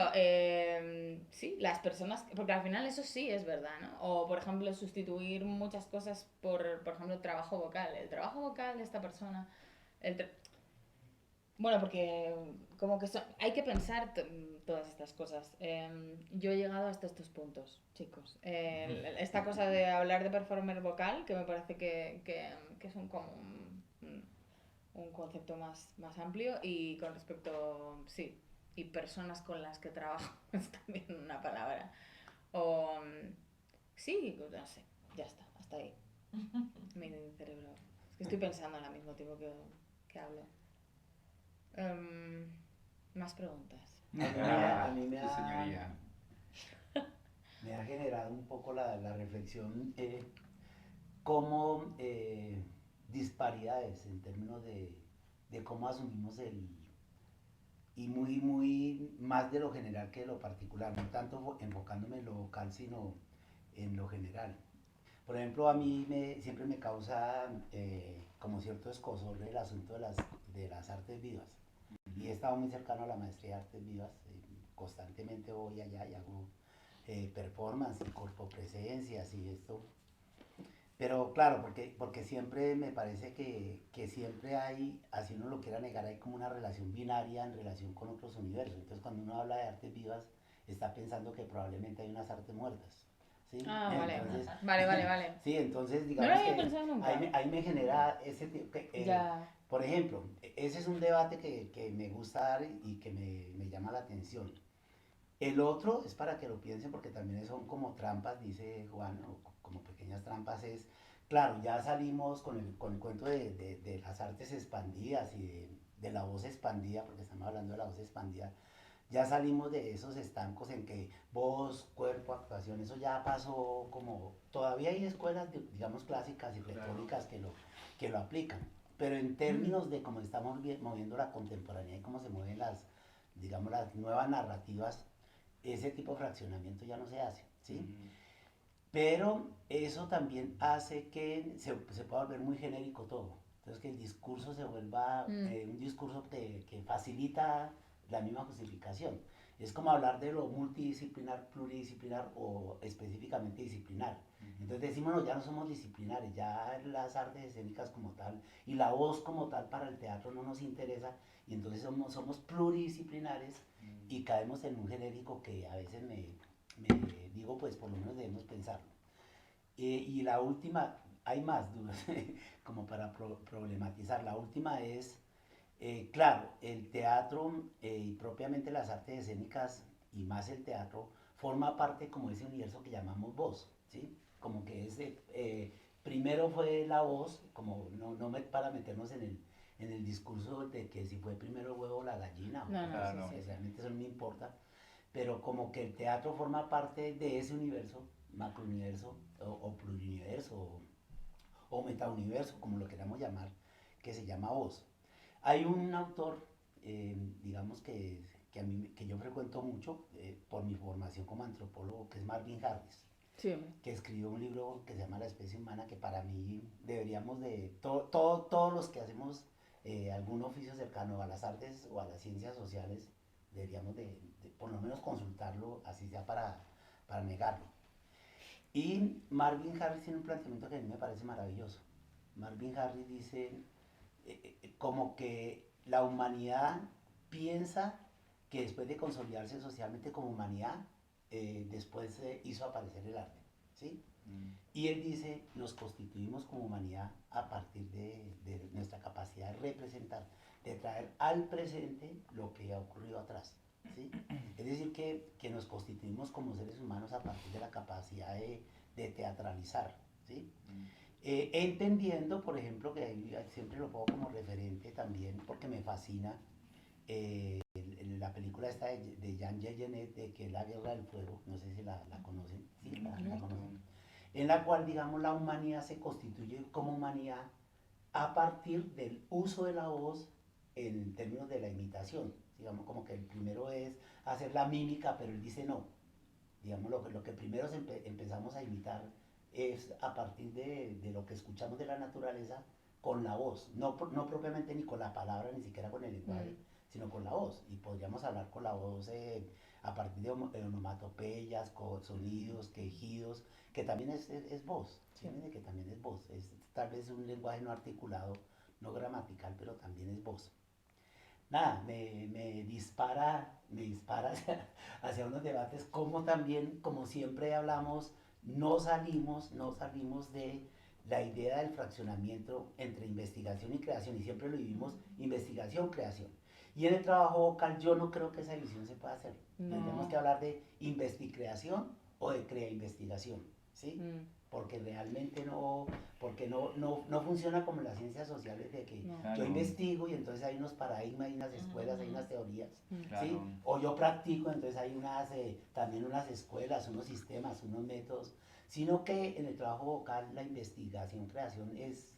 sí, las personas, porque al final eso sí es verdad, ¿no? O por ejemplo, sustituir muchas cosas por ejemplo, el trabajo vocal. El trabajo vocal de esta persona, el tra- bueno, porque como que hay que pensar todas estas cosas. Yo he llegado hasta estos puntos, chicos. Esta cosa de hablar de performer vocal, que me parece que es como un concepto más amplio. Y con respecto, sí, y personas con las que trabajo es también una palabra. O, sí, no sé, ya está, hasta ahí. Mi cerebro. Es que estoy pensando al mismo tiempo que hablo. Más preguntas. A mí Su señoría. me ha generado un poco la reflexión cómo disparidades en términos de cómo asumimos y muy más de lo general que de lo particular, no tanto enfocándome en lo local, sino en lo general. Por ejemplo, a mí siempre me causa como cierto escozor el asunto de las artes vivas. Y he estado muy cercano a la maestría de artes vivas. Constantemente voy allá y hago performance y corpopresencias y esto. Pero claro, porque siempre me parece que siempre hay, así uno lo quiera negar, hay como una relación binaria en relación con otros universos. Entonces cuando uno habla de artes vivas, está pensando que probablemente hay unas artes muertas. ¿Sí? Ah, vale. Entonces, Vale. sí, entonces No lo digamos había que pensado nunca. ahí me genera ese tipo, Ya. por ejemplo, ese es un debate que me gusta dar y que me llama la atención. El otro es para que lo piensen porque también son como trampas, dice Juan, o como pequeñas trampas es, claro, ya salimos con el cuento de las artes expandidas y de la voz expandida, porque estamos hablando de la voz expandida, ya salimos de esos estancos en que voz, cuerpo, actuación, eso ya pasó como, todavía hay escuelas, digamos, clásicas y retóricas que lo aplican, pero en términos de cómo estamos moviendo la contemporaneidad y cómo se mueven digamos, las nuevas narrativas, ese tipo de fraccionamiento ya no se hace, ¿sí? Pero eso también hace que se pueda volver muy genérico todo. Entonces que el discurso se vuelva un discurso que facilita la misma justificación. Es como hablar de lo multidisciplinar, pluridisciplinar o específicamente disciplinar. Entonces decimos, no, ya no somos disciplinares, ya las artes escénicas como tal y la voz como tal para el teatro no nos interesa y entonces somos pluridisciplinares y caemos en un genérico que a veces me digo, pues por lo menos debemos pensarlo. Y la última, hay más dudas como para problematizar. La última es, claro, el teatro y propiamente las artes escénicas y más el teatro forma parte como ese universo que llamamos voz, ¿sí? Como que primero fue la voz, como no para meternos en el discurso de que si fue primero el huevo o la gallina, No, sí, realmente eso no me importa, pero como que el teatro forma parte de ese universo, macrouniverso o pluriuniverso o metauniverso, como lo queramos llamar, que se llama voz. Hay un autor, digamos que yo frecuento mucho por mi formación como antropólogo, que es Marvin Harris, Sí. que escribió un libro que se llama La especie humana, que para mí deberíamos todos los que hacemos algún oficio cercano a las artes o a las ciencias sociales, deberíamos de por lo menos consultarlo, así sea para negarlo. Y Marvin Harris tiene un planteamiento que a mí me parece maravilloso. Marvin Harris dice como que la humanidad piensa que después de consolidarse socialmente como humanidad, después hizo aparecer el arte, ¿sí? Y él dice, nos constituimos como humanidad a partir de nuestra capacidad de representar, de traer al presente lo que ha ocurrido atrás, ¿sí? Es decir, que nos constituimos como seres humanos a partir de la capacidad de teatralizar, ¿sí? Entendiendo, por ejemplo, que siempre lo pongo como referente también, porque me fascina, la película esta de Jean Genet, de que es La Guerra del Fuego, no sé si la conocen, sí, la conocen, en la cual, digamos, la humanidad se constituye como humanidad a partir del uso de la voz en términos de la imitación. Digamos, como que el primero es hacer la mímica, pero él dice no. Digamos, lo que primero empezamos a imitar es a partir de lo que escuchamos de la naturaleza con la voz, no propiamente ni con la palabra, ni siquiera con el lenguaje, sino con la voz. Y podríamos hablar con la voz a partir de onomatopeyas, con sonidos, quejidos, que también es voz, ¿sí? Que también es voz. Es tal vez un lenguaje no articulado, no gramatical, pero también es voz. Nada, me dispara hacia unos debates, como también, como siempre hablamos, no salimos de la idea del fraccionamiento entre investigación y creación, y siempre lo vivimos investigación, creación. Y en el trabajo vocal yo no creo que esa división se pueda hacer. No. Tendríamos que hablar de investicreación o de crea-investigación, ¿sí? Porque realmente no funciona como en las ciencias sociales de que yo investigo y entonces hay unos paradigmas, hay unas escuelas, hay unas teorías, ¿sí? O yo practico, entonces hay también unas escuelas, unos sistemas, unos métodos, sino que en el trabajo vocal la investigación, creación es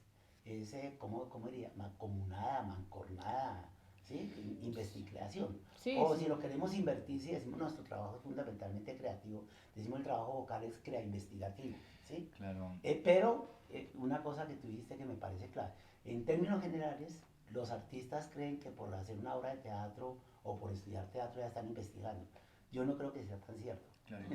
¿cómo diría? Mancomunada, mancornada, ¿sí? Investicreación. Sí, O sí. si lo queremos invertir, si decimos nuestro trabajo es fundamentalmente creativo, decimos el trabajo vocal es crea-investigativo, ¿sí? Claro. Pero una cosa que tú dijiste que me parece clave, en términos generales, los artistas creen que por hacer una obra de teatro o por estudiar teatro ya están investigando. Yo no creo que sea tan cierto. Claro,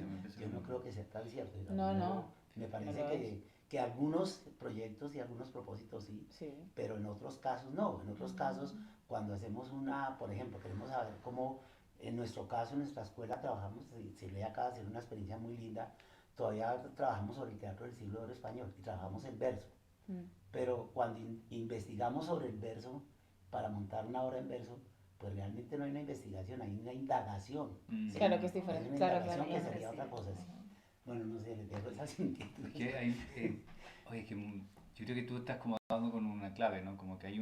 yo no creo que sea tan cierto. No. Me parece No que algunos proyectos y algunos propósitos sí, pero en otros casos no. En otros casos, cuando hacemos por ejemplo, queremos saber cómo, en nuestro caso, en nuestra escuela trabajamos, se le acaba de hacer una experiencia muy linda, todavía trabajamos sobre el teatro del siglo de oro español y trabajamos el verso. Pero cuando investigamos sobre el verso, para montar una obra en verso, pues realmente no hay una investigación, hay una indagación. ¿sí? Claro que es diferente. Hay una indagación que sería otra cosa. ¿Sí? Bueno, no sé, les dejo esas inquietudes. Oye, yo creo que tú estás como dando con una clave, ¿no? Como que hay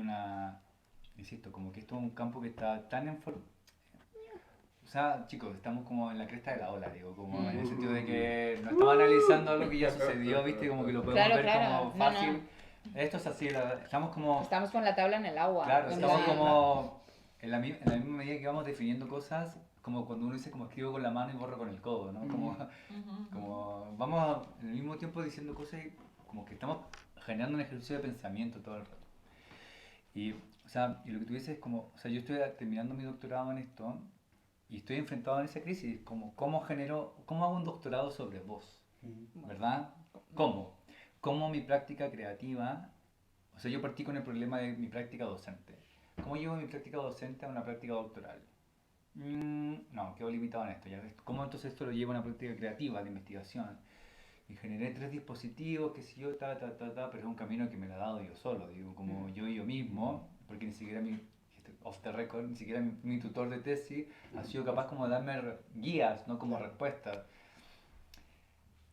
insisto, como que esto es un campo que está tan o sea, chicos, estamos como en la cresta de la ola, digo, como en el sentido de que no estamos analizando algo que ya sucedió, ¿viste? Como que lo podemos ver como fácil. No. Esto es así, estamos con la tabla en el agua. Claro, estamos como en la misma medida que vamos definiendo cosas, como cuando uno dice como escribo con la mano y borro con el codo, ¿no? Como vamos al mismo tiempo diciendo cosas y como que estamos generando un ejercicio de pensamiento todo el rato. Y, o sea, y lo que tú dices es como, o sea, yo estoy terminando mi doctorado en esto y estoy enfrentado en esa crisis, como cómo hago un doctorado sobre voz, ¿verdad? ¿Cómo mi práctica creativa, o sea, yo partí con el problema de mi práctica docente. ¿Cómo llevo mi práctica docente a una práctica doctoral? No, quedo limitado en esto. ¿Cómo entonces esto lo llevo a una práctica creativa de investigación? Y generé 3 dispositivos, qué sé yo, pero es un camino que me lo he dado yo solo, digo, como yo mismo, porque ni siquiera off the record, ni siquiera mi tutor de tesis ha sido capaz como de darme guías, no como respuestas.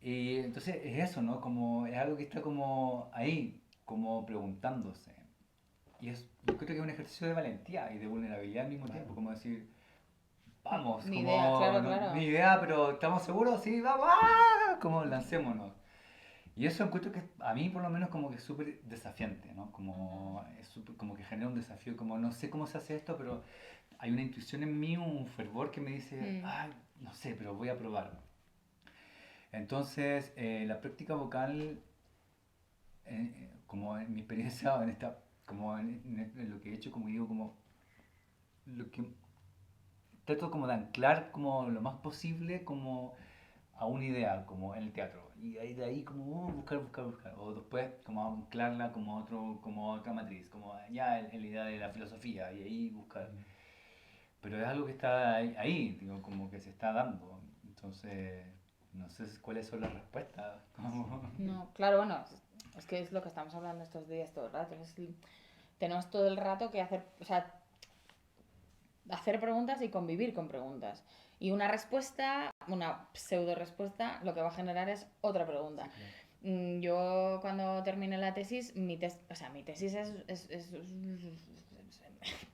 Y entonces es eso, ¿no? Como es algo que está como ahí, como preguntándose. Y yo creo que es un ejercicio de valentía y de vulnerabilidad al mismo tiempo, como decir, vamos, mi idea, claro. Mi idea, pero ¿estamos seguros? Sí, vamos, como lancémonos. Y eso encuentro que a mí por lo menos como que es súper desafiante, ¿no? Como, como que genera un desafío, como no sé cómo se hace esto, pero hay una intuición en mí, un fervor que me dice, ay, no sé, pero voy a probar. Entonces, la práctica vocal, como en mi experiencia, como en lo que he hecho, como digo, como lo que trato como de anclar como lo más posible como a una idea, como en el teatro. Y de ahí como buscar. O después como anclarla como otra matriz, como ya en la idea de la filosofía y ahí buscar. Pero es algo que está ahí, digo, como que se está dando. Entonces, no sé cuáles son las respuestas. No, claro, bueno, es que es lo que estamos hablando estos días todo el rato. Tenemos todo el rato que hacer, o sea, hacer preguntas y convivir con preguntas. Y una respuesta, una pseudo respuesta, lo que va a generar es otra pregunta. Sí, claro. Yo cuando terminé la tesis, mi tesis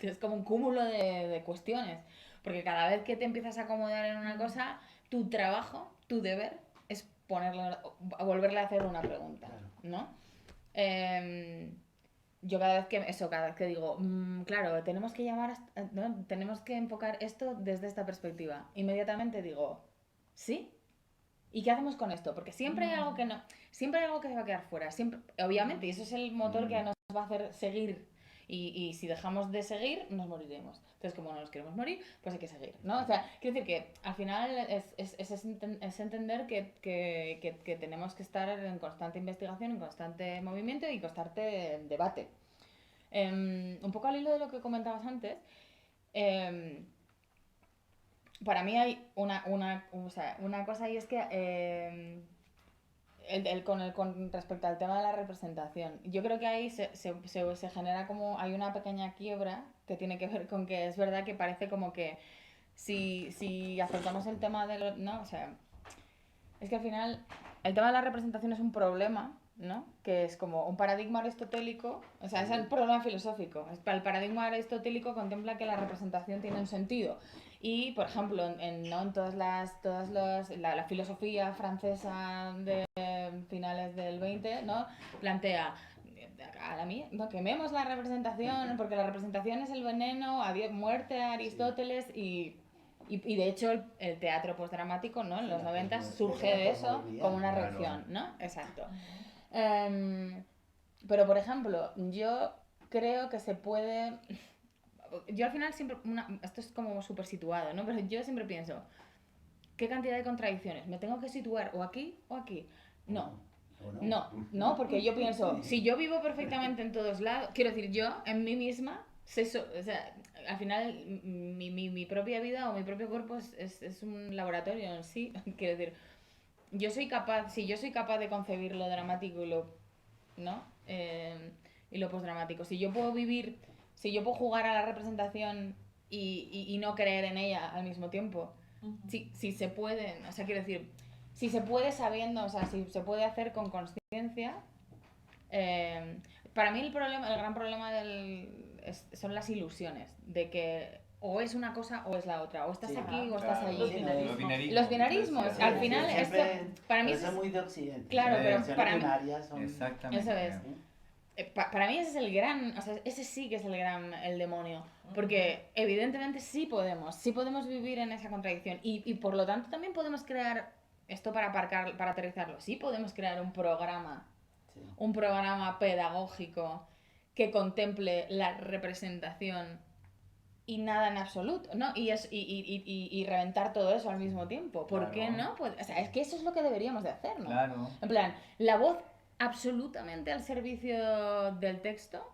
es como un cúmulo de cuestiones, porque cada vez que te empiezas a acomodar en una cosa, tu trabajo, tu deber, es volverle a hacer una pregunta, Claro. ¿no? Yo cada vez que digo, claro, tenemos que ¿no? Tenemos que enfocar esto desde esta perspectiva, inmediatamente digo, ¿sí? ¿Y qué hacemos con esto? Porque siempre hay algo que no, siempre hay algo que se va a quedar fuera, siempre, obviamente, y eso es el motor que nos va a hacer seguir. Y si dejamos de seguir, nos moriremos. Entonces, como no nos queremos morir, pues hay que seguir, ¿no? O sea, quiero decir que al final es entender que tenemos que estar en constante investigación, en constante movimiento y constante debate. Un poco al hilo de lo que comentabas antes, para mí hay una cosa, y es que con respecto al tema de la representación, yo creo que ahí se genera como, hay una pequeña quiebra que tiene que ver con que es verdad que parece como que si aceptamos el tema de lo, ¿no? O sea, es que al final el tema de la representación es un problema, ¿no? Que es como un paradigma aristotélico, o sea, es el problema filosófico. El paradigma aristotélico contempla que la representación tiene un sentido. Y, por ejemplo, ¿no? En la filosofía francesa de finales del 20, ¿no? Plantea, no quememos la representación, porque la representación es el veneno, muerte a Aristóteles y de hecho el teatro postdramático, ¿no? En los 90 surge de eso como una reacción, ¿no? Exacto. Pero, por ejemplo, yo creo que se puede... Yo al final siempre... Esto es como súper situado, ¿no? Pero yo siempre pienso, ¿qué cantidad de contradicciones? ¿Me tengo que situar o aquí o aquí? No, porque yo pienso, si yo vivo perfectamente en todos lados, quiero decir, yo en mí misma, o sea, al final mi propia vida o mi propio cuerpo es un laboratorio en sí, quiero decir, si yo soy capaz de concebir lo dramático ¿no? Y lo postdramático, si yo puedo jugar a la representación y no creer en ella al mismo tiempo, si se puede, o sea, quiero decir, si se puede sabiendo, o sea, si se puede hacer con conciencia, para mí el gran problema son las ilusiones, de que o es una cosa o es la otra, o estás aquí o estás allí. Los binarismos, al final, esto para mí es muy de Occidente. Claro, pero para mí... Exactamente. Eso es. Para mí ese es el gran, o sea, ese sí que es el demonio, porque evidentemente sí podemos vivir en esa contradicción y por lo tanto también podemos crear, esto para aterrizarlo, sí podemos crear un programa pedagógico que contemple la representación y nada en absoluto, ¿no? Y reventar todo eso al mismo tiempo. ¿Por qué no? Pues, o sea, es que eso es lo que deberíamos de hacer, ¿no? Claro. En plan, la voz absolutamente al servicio del texto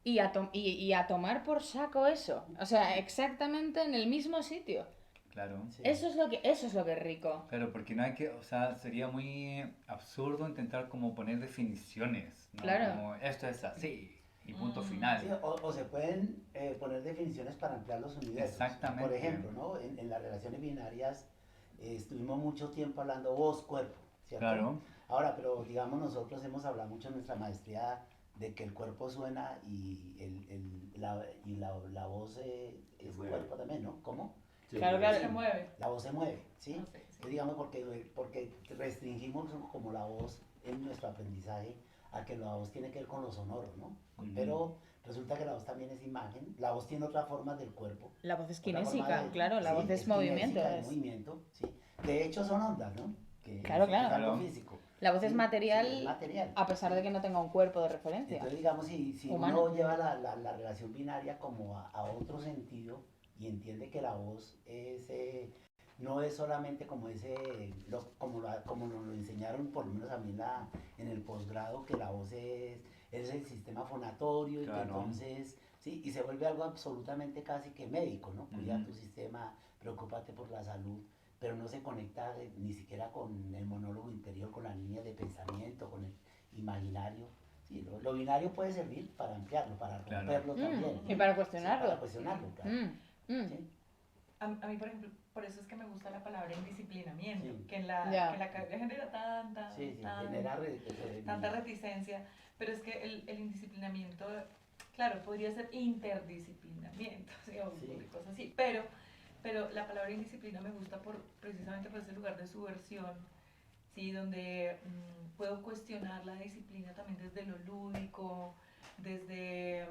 y a tomar por saco eso. O sea, exactamente en el mismo sitio. Claro. Sí. Eso es lo que es rico. Claro, porque no hay que, o sea, sería muy absurdo intentar como poner definiciones, ¿no? Claro. Como esto es así y punto final. Sí, o se pueden poner definiciones para ampliar los universos. Exactamente. Por ejemplo, ¿no? En las relaciones binarias estuvimos mucho tiempo hablando voz-cuerpo, ¿cierto? Claro. Ahora, pero digamos nosotros hemos hablado mucho en nuestra maestría de que el cuerpo suena y la voz es cuerpo también, ¿no? ¿Cómo? Sí, Claro. Se mueve. La voz se mueve, ¿sí? No sé, sí. Digamos porque restringimos como la voz en nuestro aprendizaje a que la voz tiene que ver con lo sonoro, ¿no? Pero resulta que la voz también es imagen, la voz tiene otra forma del cuerpo. La voz es otra forma kinésica, claro, la sí, voz es movimiento. kinésica, movimiento, sí. De hecho son ondas, ¿no? Claro. Es algo físico. La voz es Sí, material, sí, es material. a pesar de que no tenga un cuerpo de referencia. Entonces, digamos, si Humano. uno lleva la relación binaria como a otro sentido y entiende que la voz no es solamente como como nos lo enseñaron, por lo menos a mí en el posgrado, que la voz es el sistema fonatorio, Claro. y que entonces, sí, y se vuelve algo absolutamente casi que médico, ¿no? Cuida tu sistema, preocúpate por la salud, pero no se conecta ni siquiera con el monólogo interior, con la línea de pensamiento, con el imaginario. Sí, lo binario puede servir para ampliarlo, para romperlo también. Y para cuestionarlo. Sí, para cuestionarlo, claro. Sí. A mí, por ejemplo, por eso es que me gusta la palabra indisciplinamiento, Sí. que Ya. que en la academia genera tanta, Sí, sí, tan- genera tanta reticencia, pero es que el indisciplinamiento, claro, podría ser interdisciplinamiento, ¿sí? O Sí. cosas así, pero la palabra indisciplina me gusta precisamente por ese lugar de subversión, ¿sí? Donde puedo cuestionar la disciplina también desde lo lúdico, desde,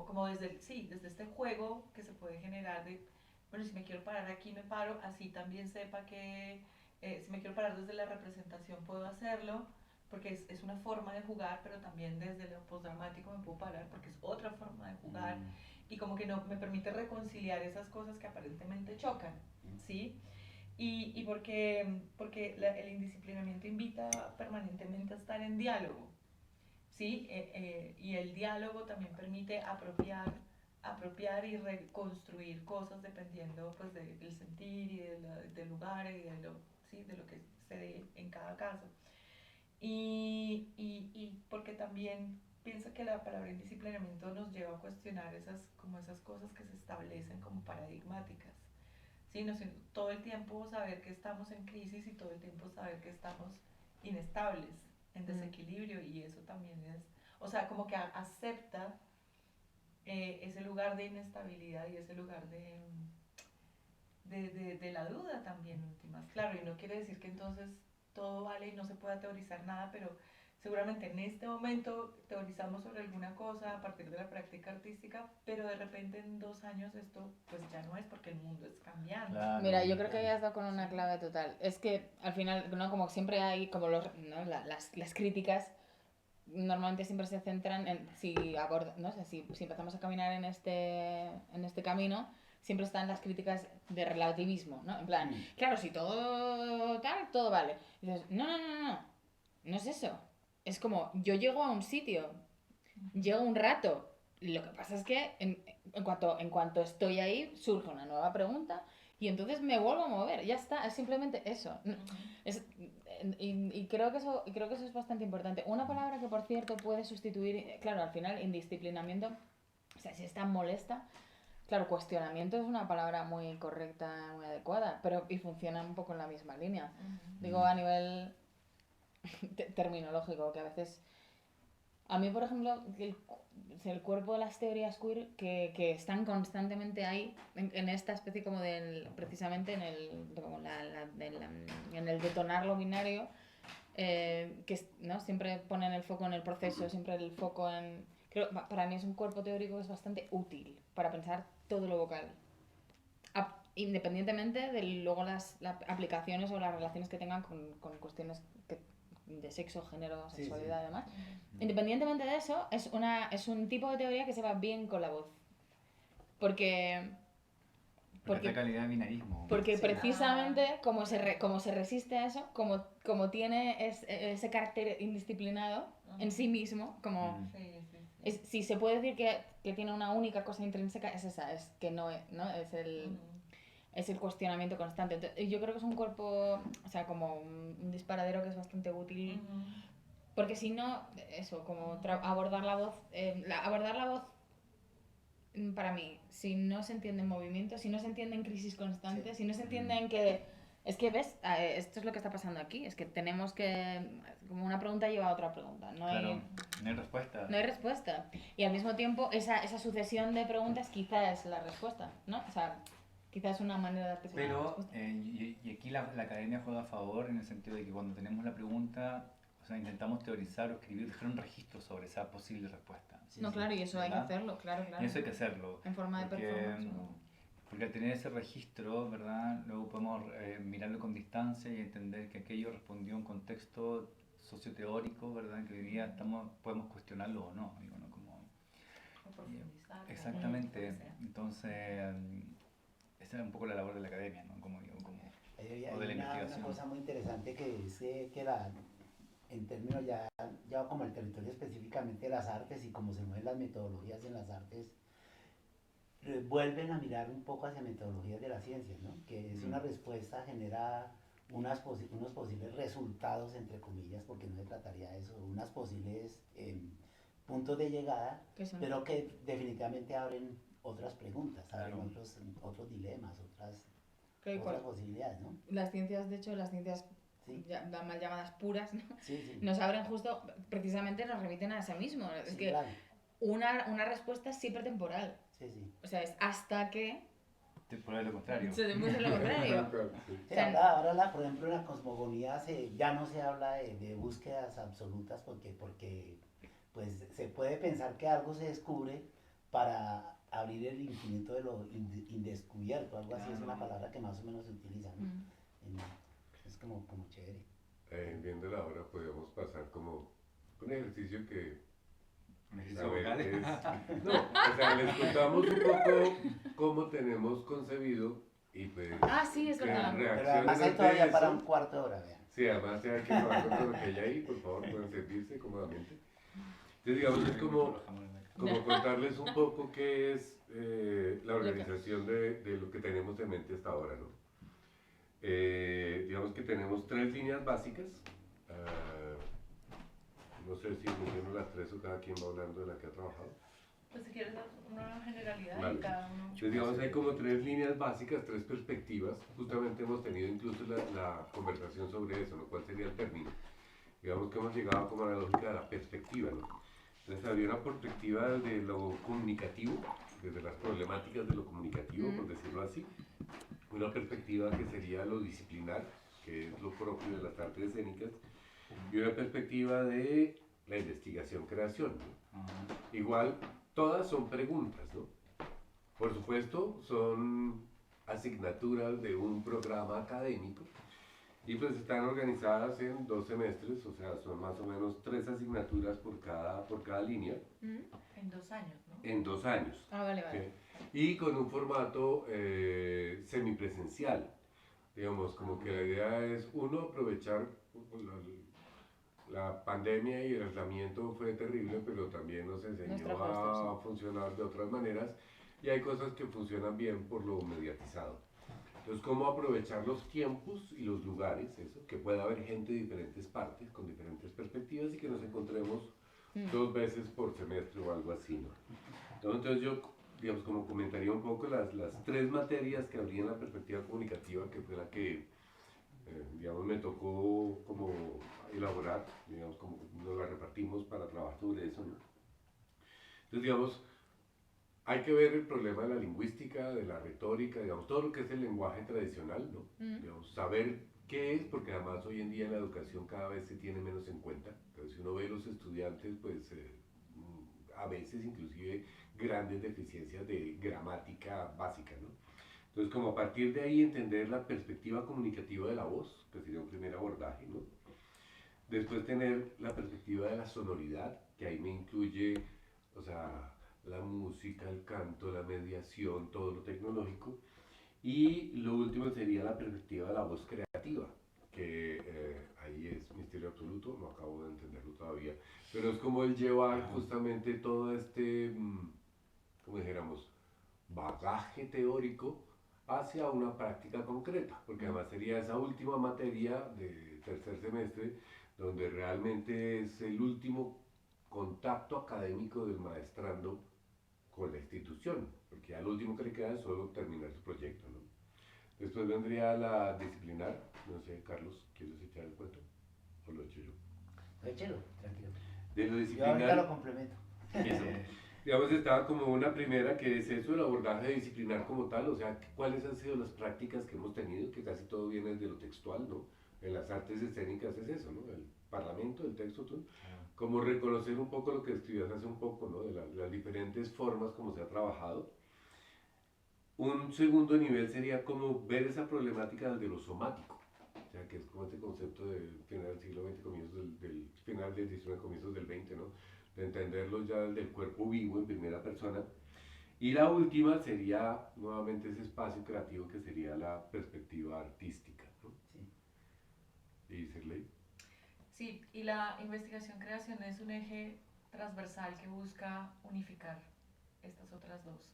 como desde, sí, desde este juego que se puede generar de, bueno, si me quiero parar aquí me paro, así también sepa que si me quiero parar desde la representación puedo hacerlo, porque es una forma de jugar, pero también desde lo postdramático me puedo parar porque es otra forma de jugar y como que no me permite reconciliar esas cosas que aparentemente chocan, ¿sí? Y porque el indisciplinamiento invita permanentemente a estar en diálogo, ¿sí? Y el diálogo también permite apropiar y reconstruir cosas dependiendo pues del sentir y del lugar y ¿sí? De lo que se dé en cada caso. Y porque también pienso que la palabra indisciplinamiento nos lleva a cuestionar como esas cosas que se establecen como paradigmáticas. ¿Sí? Todo el tiempo saber que estamos en crisis y todo el tiempo saber que estamos inestables, en desequilibrio, y eso también es, o sea, como que acepta ese lugar de inestabilidad y ese lugar de la duda también, últimas. Claro, y no quiere decir que entonces todo vale y no se pueda teorizar nada, pero seguramente en este momento teorizamos sobre alguna cosa a partir de la práctica artística, pero de repente en 2 años esto pues ya no es porque el mundo es cambiando. Claro. Mira, yo creo que ya has dado con una Sí. clave total. Es que al final, ¿no? Como siempre hay, como ¿no? las críticas normalmente siempre se centran en ¿no? O sea, si empezamos a caminar en este camino, siempre están las críticas de relativismo, ¿no? En plan, claro, si todo tal, todo vale. Y dices, no es eso. Es como, yo llego a un sitio, llego un rato. Lo que pasa es que en cuanto estoy ahí, surge una nueva pregunta y entonces me vuelvo a mover. Ya está, es simplemente eso. Es, y creo que eso es bastante importante. Una palabra que, por cierto, puede sustituir, claro, al final, indisciplinamiento, o sea, si es tan molesta, claro, cuestionamiento es una palabra muy correcta, muy adecuada, pero y funciona un poco en la misma línea. Digo, a nivel terminológico, que a veces a mí, por ejemplo, el cuerpo de las teorías queer que están constantemente ahí, en esta especie como precisamente en el detonar lo binario, ¿no? Siempre ponen el foco en el proceso, siempre el foco en... Para mí es un cuerpo teórico que es bastante útil para pensar todo lo vocal. Independientemente de luego las aplicaciones o las relaciones que tengan con cuestiones de sexo, género, sexualidad y demás. Independientemente de eso, es un tipo de teoría que se va bien con la voz. Porque es la calidad de binarismo. porque Sí. precisamente como se resiste a eso, como tiene ese carácter indisciplinado en sí mismo, como Sí, sí, sí. si se puede decir que tiene una única cosa intrínseca, es esa, es que no es el cuestionamiento constante. Entonces, yo creo que es un cuerpo, o sea, como un disparadero que es bastante útil, porque si no, eso, como abordar la voz, para mí, si no se entiende en movimiento, si no se entiende en crisis constante, Sí. si no se entiende en que... Es que, ¿ves? Esto es lo que está pasando aquí. Es que tenemos que... Como una pregunta lleva a otra pregunta. No Claro, hay, no hay respuesta. no hay respuesta. Y al mismo tiempo, esa sucesión de preguntas quizá es la respuesta, ¿no? O sea, quizás es una manera de articular la Pero, respuesta. y aquí la academia juega a favor en el sentido de que cuando tenemos la pregunta, o sea, intentamos teorizar o escribir, dejar un registro sobre esa posible respuesta. Sí, No, sí. claro, y eso hay que ¿Verdad? hacerlo, claro. Y eso hay que hacerlo. En forma de Porque, performance. ¿no? porque al tener ese registro, ¿verdad? Luego podemos mirarlo con distancia y entender que aquello respondió a un contexto socioteórico, ¿verdad? Que hoy día podemos cuestionarlo o no. Digo, ¿no? Como, O profundizar. exactamente. lo que sea. Entonces, esa es un poco la labor de la academia, ¿no? Como digo, Hay o de la una investigación. cosa muy interesante que es en términos ya como el territorio específicamente de las artes y cómo se mueven las metodologías en las artes, vuelven a mirar un poco hacia metodologías de la ciencia, ¿no? Que es una respuesta, genera unos posibles resultados, entre comillas, porque no se trataría de eso, unas posibles puntos de llegada, pero que definitivamente abren otras preguntas, abren Claro. otros dilemas, Claro, y otras posibilidades, ¿no? las ciencias, de hecho, las ciencias Sí, mal llamadas puras, ¿no? sí, sí. Nos abren justo, precisamente nos remiten a ese mismo. Es Sí, que claro. una respuesta es siempre temporal. Sí, sí. O sea, es hasta que Temporal lo contrario. se demuestre lo contrario. Claro, sí. Sí, O sea, por ejemplo, en la cosmogonía ya no se habla de búsquedas absolutas porque pues, se puede pensar que algo se descubre para abrir el infinito de lo indescubierto, algo así es una palabra que más o menos se utiliza, ¿no? Es como chévere. Viendo la hora podemos pasar como un ejercicio que Un a ejercicio ver, vocal. no, o sea, les contamos un poco cómo tenemos concebido y pues Ah, sí, es qué verdad. Pero además reacciones hay ante todavía para un eso. cuarto de hora, vean. Sí, además hay que probar con todo lo que hay ahí, por favor, pueden servirse cómodamente. Entonces, digamos, es como contarles un poco qué es la organización de lo que tenemos en mente hasta ahora, ¿no? Digamos que tenemos 3 líneas básicas. No sé si menciono las 3 o cada quien va hablando de la que ha trabajado. Pues si quieres dar una generalidad Vale. y cada uno. Entonces, digamos, hay como 3 líneas básicas, 3 perspectivas. Justamente hemos tenido incluso la conversación sobre eso, ¿no? ¿Cuál sería el término? Digamos que hemos llegado como a la lógica de la perspectiva, ¿no? Entonces había una perspectiva de lo comunicativo, desde las problemáticas de lo comunicativo, por decirlo así. Una perspectiva que sería lo disciplinar, que es lo propio de las artes escénicas. Y una perspectiva de la investigación-creación, ¿no? Igual, todas son preguntas, ¿no? Por supuesto, son asignaturas de un programa académico y pues están organizadas en 2 semestres, o sea, son más o menos 3 asignaturas por cada línea En 2 años, ¿no? en 2 años. Ah, vale, vale. ¿Ok? Y con un formato semipresencial. Digamos, como que la idea es, uno, aprovechar la pandemia y el aislamiento fue terrible, pero también nos Nos enseñó trajo a esto, funcionar de otras maneras y hay cosas que funcionan bien por lo mediatizado. Entonces, cómo aprovechar los tiempos y los lugares, eso, que pueda haber gente de diferentes partes, con diferentes perspectivas y que nos encontremos 2 veces por semestre o algo así, ¿no? Entonces yo, digamos, como comentaría un poco las 3 materias que habría en la perspectiva comunicativa, que fue la que digamos, me tocó como elaborar, digamos, como nos la repartimos para trabajar sobre eso, ¿no? Entonces, digamos, hay que ver el problema de la lingüística, de la retórica, digamos, todo lo que es el lenguaje tradicional, ¿no? Digamos, saber qué es, porque además hoy en día en la educación cada vez se tiene menos en cuenta. Entonces, si uno ve los estudiantes, pues a veces inclusive grandes deficiencias de gramática básica, ¿no? Entonces, como a partir de ahí entender la perspectiva comunicativa de la voz, que sería un primer abordaje, ¿no? Después tener la perspectiva de la sonoridad, que ahí me incluye, o sea, la música, el canto, la mediación, todo lo tecnológico. Y lo último sería la perspectiva de la voz creativa, que ahí es misterio absoluto, no acabo de entenderlo todavía. Pero es como el llevar justamente todo este, como dijéramos, bagaje teórico hacia una práctica concreta, porque además sería esa última materia de tercer semestre donde realmente es el último contacto académico del maestrando con la institución, porque ya lo último que le queda es solo terminar su proyecto, ¿no? Después vendría la disciplinar, no sé, Carlos, ¿quieres echar el cuento? ¿O lo echo yo? Échelo, tranquilo. De lo Yo ahorita lo disciplinar, complemento. digamos, estaba como una primera que es eso, el abordaje disciplinar como tal, o sea, cuáles han sido las prácticas que hemos tenido, que casi todo viene de lo textual, ¿no? En las artes escénicas es eso, ¿no? El parlamento, el texto, tú, como reconocer un poco lo que escribías hace un poco, ¿no? De las diferentes formas como se ha trabajado. Un segundo nivel sería como ver esa problemática desde lo somático, o sea, que es como este concepto del final del siglo XX, comienzos del final del XIX, comienzos del XX, ¿no? De entenderlo ya desde el cuerpo vivo en primera persona. Y la última sería nuevamente ese espacio creativo que sería la perspectiva artística, ¿no? Sí. ¿Y Sirley? Sí, y la investigación-creación es un eje transversal que busca unificar estas otras dos.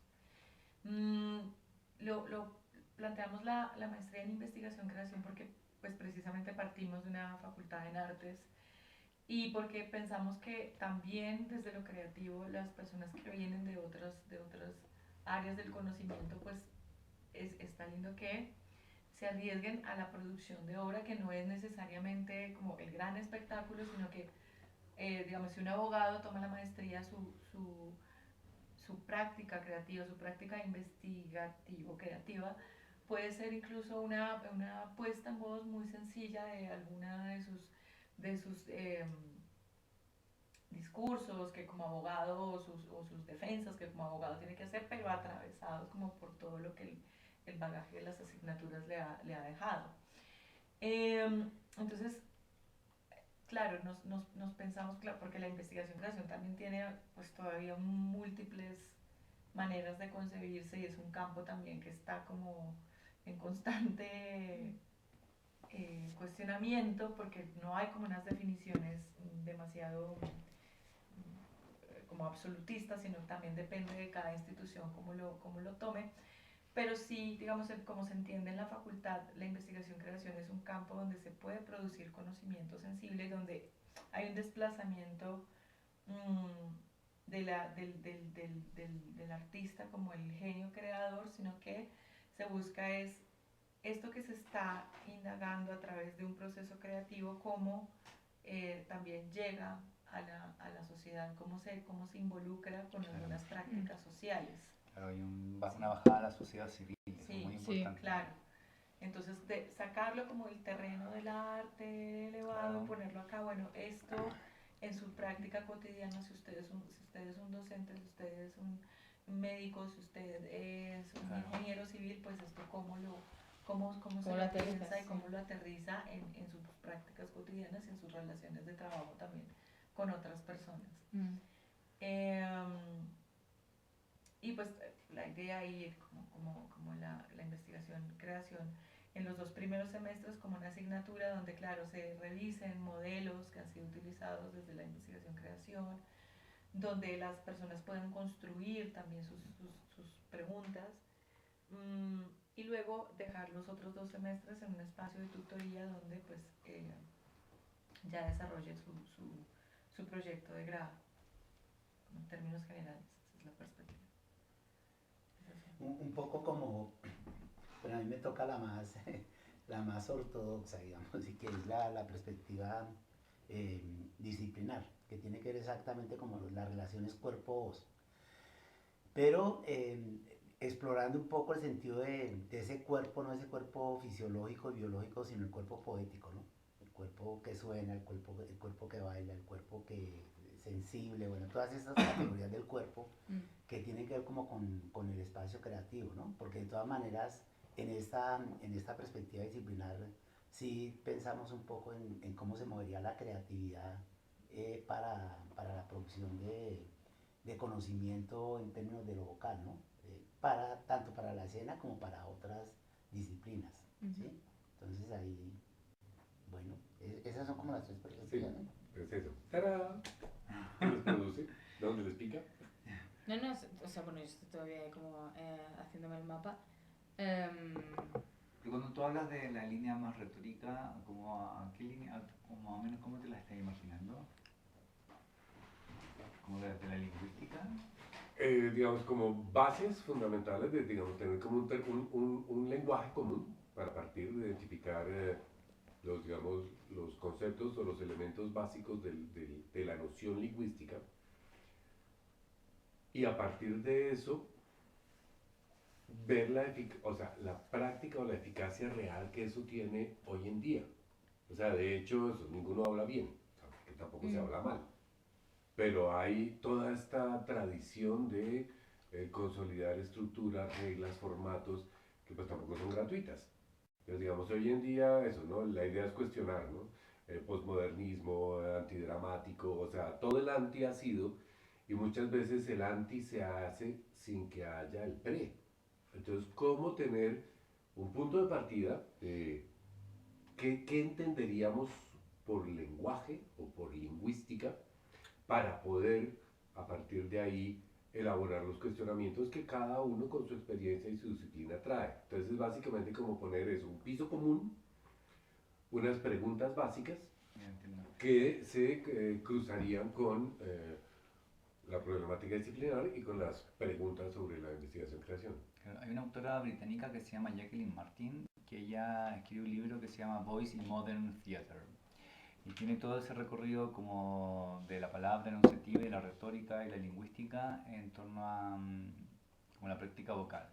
Lo planteamos la maestría en investigación-creación porque pues precisamente partimos de una facultad en artes y porque pensamos que también desde lo creativo las personas que vienen de otras áreas del conocimiento pues está lindo que se arriesguen a la producción de obra que no es necesariamente como el gran espectáculo, sino que, digamos, si un abogado toma la maestría, su práctica creativa, su práctica investigativo-creativa, puede ser incluso una puesta en voz muy sencilla de alguna de sus discursos que como abogado o sus defensas que como abogado tiene que hacer, pero atravesados como por todo lo que el bagaje de las asignaturas le ha dejado. Entonces, claro, nos pensamos, claro, porque la investigación-creación también tiene pues todavía múltiples maneras de concebirse y es un campo también que está como en constante cuestionamiento porque no hay como unas definiciones demasiado como absolutistas, sino también depende de cada institución cómo lo tome. Pero sí, digamos, como se entiende en la facultad, la investigación-creación es un campo donde se puede producir conocimiento sensible, donde hay un desplazamiento del artista como el genio creador, sino que se busca es esto que se está indagando a través de un proceso creativo, cómo también llega a la sociedad, cómo se involucra con algunas prácticas sociales. Claro, hay una bajada a la sociedad civil, eso Sí, es muy importante. claro. Entonces, sacarlo como el terreno del arte elevado, Claro. ponerlo acá, bueno, esto en su práctica cotidiana, si usted es un docente, si usted es un médico, si usted es un Claro. ingeniero civil, pues esto cómo se lo lo aterriza, piensa y sí. cómo lo aterriza en sus prácticas cotidianas y en sus relaciones de trabajo también con otras personas. Y pues la idea ahí, como la investigación-creación, en los 2 primeros semestres como una asignatura donde, claro, se revisen modelos que han sido utilizados desde la investigación-creación, donde las personas pueden construir también sus preguntas, y luego dejar los otros 2 semestres en un espacio de tutoría donde pues ya desarrolle su proyecto de grado, en términos generales, esa es la perspectiva. Un poco como, pero a mí me toca la más, la más ortodoxa, digamos, y que es la perspectiva disciplinar, que tiene que ver exactamente como las relaciones cuerpo-voz. Pero explorando un poco el sentido de ese cuerpo, no ese cuerpo fisiológico y biológico, sino el cuerpo poético, ¿no? El cuerpo que suena, el cuerpo que baila, el cuerpo que sensible, bueno, todas estas categorías del cuerpo que tienen que ver como con el espacio creativo, ¿no? Porque de todas maneras, en esta perspectiva disciplinar, sí pensamos un poco en cómo se movería la creatividad para la producción de conocimiento en términos de lo vocal, ¿no? Tanto para la escena como para otras disciplinas, ¿sí? Entonces ahí, bueno, esas son como las 3 perspectivas, ¿no? Es eso. ¡Tarán! ¿Qué les produce? ¿Dónde les pica? No, o sea, bueno, yo estoy todavía como haciéndome el mapa. Pero cuando tú hablas de la línea más retórica, ¿a qué línea, como más o menos cómo te la estás imaginando? ¿Como de la lingüística? Digamos, como bases fundamentales de, digamos, tener como un lenguaje común para partir de identificar digamos, los conceptos o los elementos básicos de la noción lingüística. Y a partir de eso, ver la práctica o la eficacia real que eso tiene hoy en día. O sea, de hecho, eso, ninguno habla bien, que tampoco se habla mal. Pero hay toda esta tradición de consolidar estructuras, reglas, formatos, que pues tampoco son gratuitas. Entonces, digamos, hoy en día eso, ¿no? La idea es cuestionar, ¿no? Postmodernismo, antidramático, o sea, todo el anti ha sido, y muchas veces el anti se hace sin que haya el pre. Entonces, ¿cómo tener un punto de partida? ¿Qué entenderíamos por lenguaje o por lingüística para poder, a partir de ahí, elaborar los cuestionamientos que cada uno con su experiencia y su disciplina trae? Entonces, es básicamente como poner eso, un piso común, unas preguntas básicas que se cruzarían con la problemática disciplinar y con las preguntas sobre la investigación-creación. Hay una autora británica que se llama Jacqueline Martin, que ella escribió un libro que se llama Voice in Modern Theater. Y tiene todo ese recorrido como de la palabra enunciativa y la retórica y la lingüística en torno a como la práctica vocal.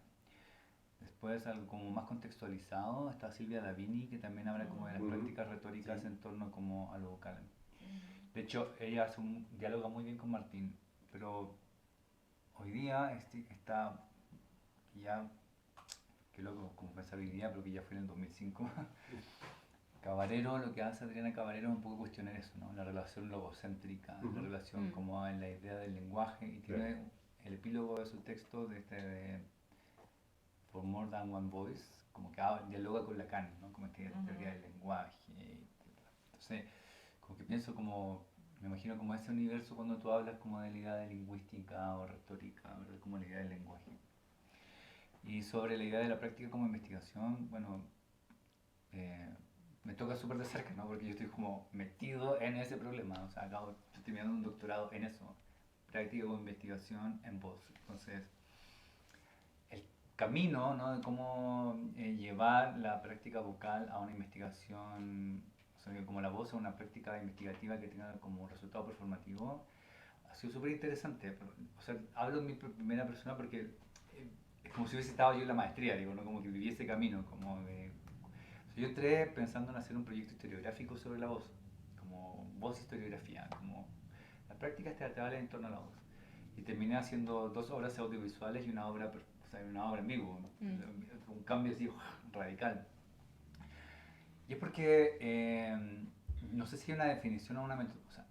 Después, algo como más contextualizado, está Silvia Davini, que también habla como de las prácticas retóricas en torno como a lo vocal. De hecho, ella hace diáloga muy bien con Martín, pero hoy día está ya, qué loco, como pensar hoy día, pero que ya fue en el 2005. Cabarero, lo que hace Adriana Cabarero es un poco cuestionar eso, ¿no? La relación logocéntrica, la relación como en la idea del lenguaje, y tiene el epílogo de su texto de For More Than One Voice, como que dialoga con Lacan, ¿no? Como esta teoría del lenguaje. Entonces, como que pienso como, me imagino como ese universo cuando tú hablas como de la idea de lingüística o retórica, ¿verdad? Como la idea del lenguaje. Y sobre la idea de la práctica como investigación, bueno, me toca súper de cerca, ¿no? Porque yo estoy como metido en ese problema, o sea, estoy terminando un doctorado en eso, práctica como investigación en voz. Entonces, el camino, ¿no? De cómo llevar la práctica vocal a una investigación, o sea, que como la voz a una práctica investigativa que tenga como resultado performativo, ha sido súper interesante. O sea, hablo en mi primera persona porque es como si hubiese estado yo en la maestría, digo, ¿no? Como que viví ese camino, como de... O sea, yo entré pensando en hacer un proyecto historiográfico sobre la voz, como voz historiografía, como las prácticas teatrales en torno a la voz. Y terminé haciendo 2 obras audiovisuales y una obra, o sea, una obra en vivo, un cambio así radical. Y es porque no sé si hay una definición o una metodología, o sea,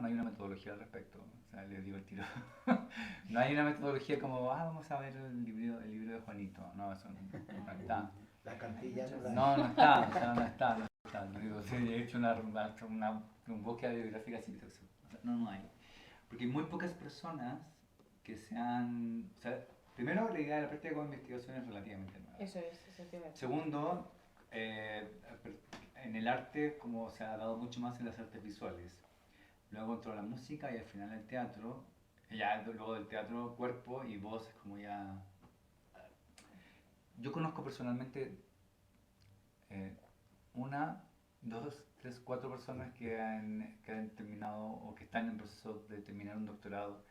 no hay una metodología al respecto, o sea, les digo el tiro. No hay una metodología como, vamos a ver el libro de Juanito, no, eso no está. La cartilla no la No está, o sea, no está. Digo, sí, he hecho una búsqueda bibliográfica así, o sea, no hay. Porque hay muy pocas personas que sean, o sea, primero la idea de la práctica como investigación es relativamente nueva. Eso te iba a decir. Segundo, en el arte como se ha dado mucho más en las artes visuales. Luego entró la música y al final el teatro. Ya luego del teatro, cuerpo y voz es como ya... Yo conozco personalmente 1, 2, 3, 4 personas que han terminado o que están en proceso de terminar un doctorado,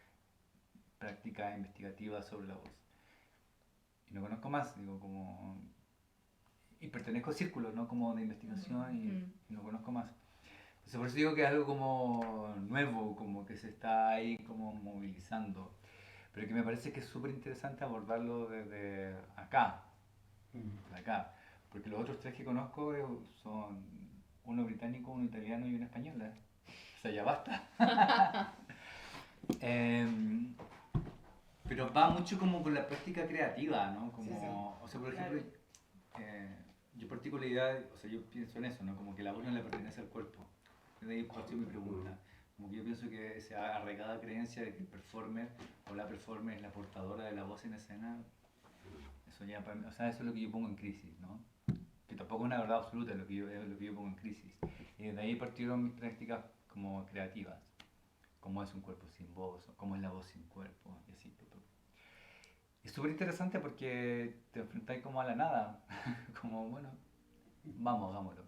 práctica investigativa sobre la voz. Y no conozco más, digo, como... Y pertenezco a círculos, ¿no? Como de investigación y no conozco más. Entonces por eso digo que es algo como nuevo, como que se está ahí como movilizando. Pero que me parece que es súper interesante abordarlo desde acá, de acá. Porque los otros 3 que conozco son uno británico, uno italiano y una española. O sea, ya basta. Pero va mucho como con la práctica creativa, ¿no? Como, Sí. O sea, por ejemplo, yo particulo la idea, o sea, yo pienso en eso, ¿no? Como que la voz no le pertenece al cuerpo. De ahí partió mi pregunta. Como que yo pienso que esa arraigada creencia de que el performer o la performer es la portadora de la voz en escena, eso ya para mí, o sea, eso es lo que yo pongo en crisis, ¿no? Que tampoco es una verdad absoluta, es lo que yo pongo en crisis. Y desde ahí partieron mis prácticas como creativas. Cómo es un cuerpo sin voz, o cómo es la voz sin cuerpo, y así. Es súper interesante porque te enfrentáis como a la nada, como, bueno, vamos, hagámoslo.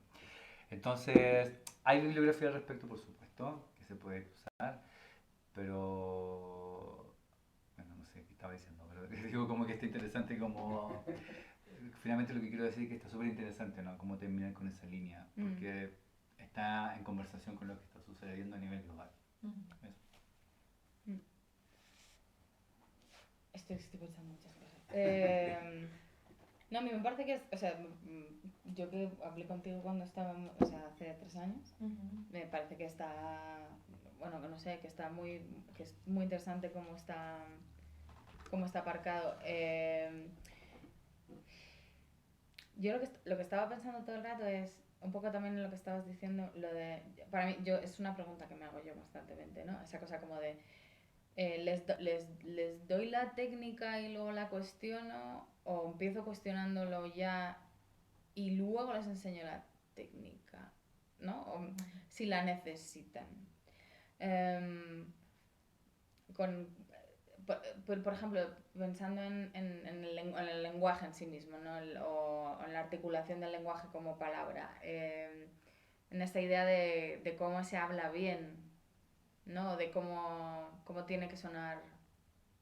Entonces, hay bibliografía al respecto, por supuesto, que se puede usar, pero, bueno, no sé qué estaba diciendo, pero digo como que está interesante como... Finalmente lo que quiero decir es que está súper interesante, ¿no? Cómo terminar con esa línea, porque está en conversación con lo que está sucediendo a nivel global. Eso. Estoy pensando muchas cosas. No, a mí me parece que es, o sea, yo que hablé contigo cuando estábamos, o sea, hace 3 años, me parece que está, bueno, que no sé, que es muy interesante cómo está aparcado. Yo lo que estaba pensando todo el rato es, un poco también en lo que estabas diciendo, lo de, para mí, es una pregunta que me hago yo constantemente, ¿no? Esa cosa como de, les doy la técnica y luego la cuestiono, o empiezo cuestionándolo ya y luego les enseño la técnica, ¿no? O si la necesitan. por ejemplo, pensando en el lenguaje en sí mismo, ¿no? O en la articulación del lenguaje como palabra, en esta idea de cómo se habla bien, ¿no? De cómo tiene que sonar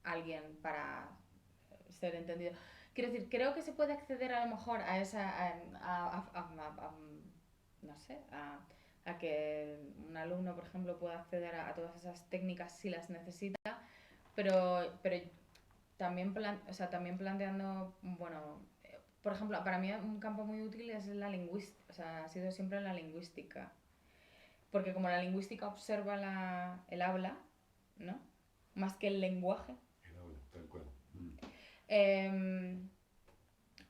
alguien para ser entendido. Quiero decir, creo que se puede acceder a lo mejor a esa, no sé, a que un alumno, por ejemplo, pueda acceder a todas esas técnicas si las necesita, pero también, también planteando, bueno, por ejemplo, para mí un campo muy útil es la lingüística, o sea, ha sido siempre la lingüística, porque como la lingüística observa el habla, ¿no? Más que el lenguaje. El habla, tal cual.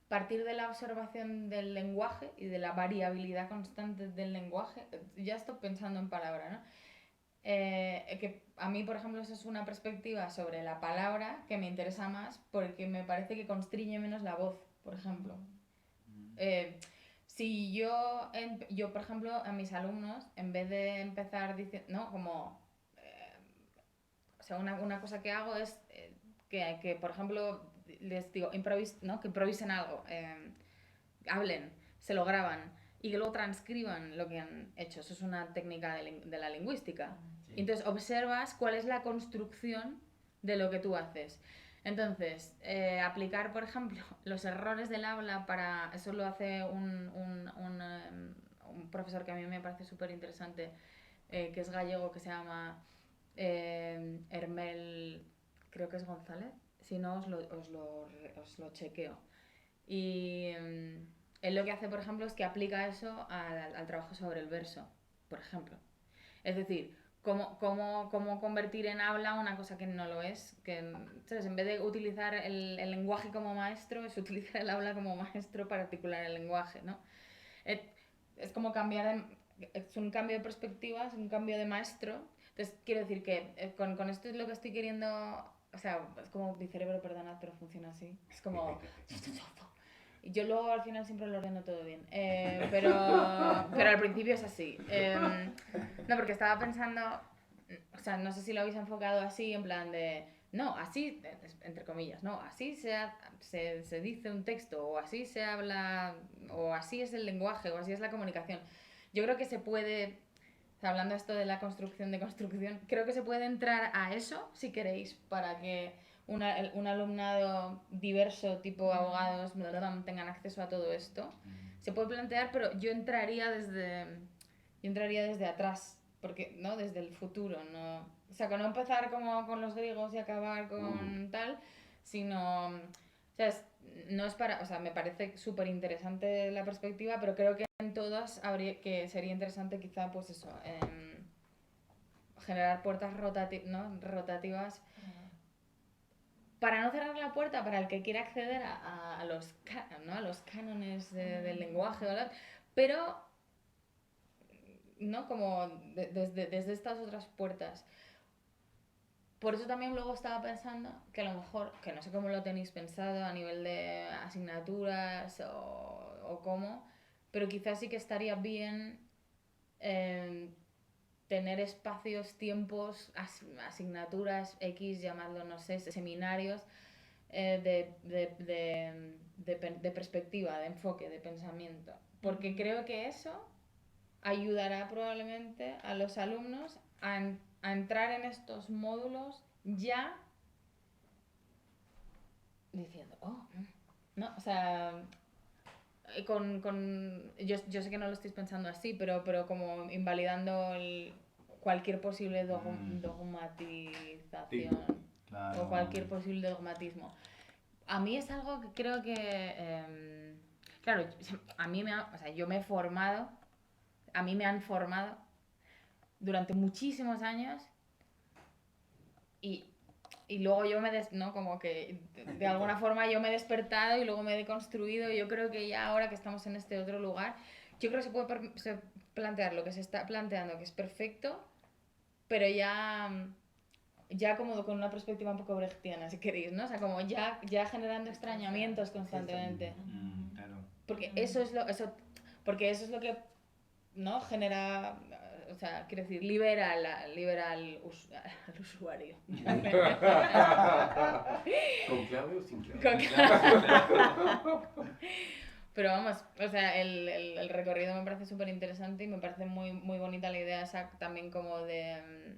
Partir de la observación del lenguaje y de la variabilidad constante del lenguaje, ya estoy pensando en palabra, ¿no? Que a mí, por ejemplo, eso es una perspectiva sobre la palabra que me interesa más porque me parece que constriñe menos la voz, por ejemplo. Si yo, por ejemplo, a mis alumnos, en vez de empezar diciendo, ¿no? Como, o sea, una cosa que hago es que, por ejemplo, les digo, ¿no? Que improvisen algo, hablen, se lo graban y que luego transcriban lo que han hecho. Eso es una técnica de la lingüística. Sí. Y entonces observas cuál es la construcción de lo que tú haces. Entonces, aplicar, por ejemplo, los errores del habla para... Eso lo hace un profesor que a mí me parece súper interesante, que es gallego, que se llama Hermel, creo que es González. Si no, os lo chequeo. Y él lo que hace, por ejemplo, es que aplica eso al trabajo sobre el verso, por ejemplo. Es decir, cómo convertir en habla una cosa que no lo es. Que, ¿sabes? En vez de utilizar el lenguaje como maestro, es utilizar el habla como maestro para articular el lenguaje, ¿no? Es como es un cambio de perspectiva, es un cambio de maestro. Entonces, quiero decir que con esto es lo que estoy queriendo... O sea, es como mi cerebro, perdonad, pero funciona así. Es como... Y yo luego al final siempre lo ordeno todo bien. Pero al principio es así. No, porque estaba pensando... O sea, no sé si lo habéis enfocado así, en plan de... No, así, entre comillas, no, así se dice un texto, o así se habla, o así es el lenguaje, o así es la comunicación. Yo creo que se puede... Hablando esto de la construcción de construcción, creo que se puede entrar a eso, si queréis, para que un alumnado diverso, tipo abogados, tengan acceso a todo esto. Se puede plantear, pero yo entraría desde atrás, porque, ¿no? Desde el futuro, ¿no? O sea, que no empezar como con los griegos y acabar con tal, sino... O sea, no es para... O sea, me parece súper interesante la perspectiva, pero creo que en todas sería interesante quizá, pues eso, generar puertas rotativas para no cerrar la puerta para el que quiera acceder a los cánones del lenguaje, ¿verdad? Pero, ¿no? Como desde estas otras puertas. Por eso también luego estaba pensando que a lo mejor, que no sé cómo lo tenéis pensado a nivel de asignaturas o cómo, pero quizás sí que estaría bien tener espacios, tiempos, asignaturas X, llamadlo, no sé, seminarios de perspectiva, de enfoque, de pensamiento. Porque creo que eso ayudará probablemente a los alumnos a entrar en estos módulos ya diciendo, ¿no? O sea, yo sé que no lo estáis pensando así, pero como invalidando cualquier posible dogmatización Claro. o cualquier posible dogmatismo. A mí es algo que creo que, claro, a mí yo me he formado, a mí me han formado durante muchísimos años y luego yo ¿no? Como que de alguna forma yo me he despertado y luego me he deconstruido. Y yo creo que ya ahora que estamos en este otro lugar, yo creo que se puede plantear lo que se está planteando, que es perfecto, pero ya como con una perspectiva un poco brechtiana, si queréis, ¿no? O sea, como ya generando extrañamientos constantemente. Claro. Porque eso es lo que, ¿no? Genera... o sea, quiero decir, libera al usuario. ¿Con clave o sin clave? Pero vamos, o sea, el recorrido me parece súper interesante y me parece muy, muy bonita la idea esa también como de,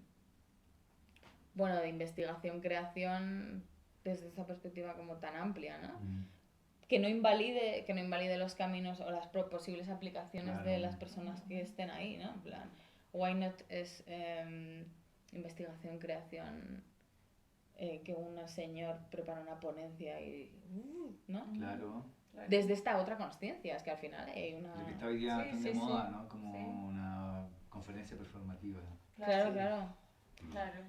bueno, de investigación-creación desde esa perspectiva como tan amplia, ¿no? Que no invalide los caminos o las posibles aplicaciones de las personas que estén ahí, ¿no? En plan, why not es investigación, creación, que un señor prepara una ponencia y, ¿no? Claro. Desde esta otra consciencia, es que al final hay una... Lo que está hoy día Sí, tan sí, de moda, sí. ¿no? Como Sí. una conferencia performativa. Claro, Sí. claro. Claro.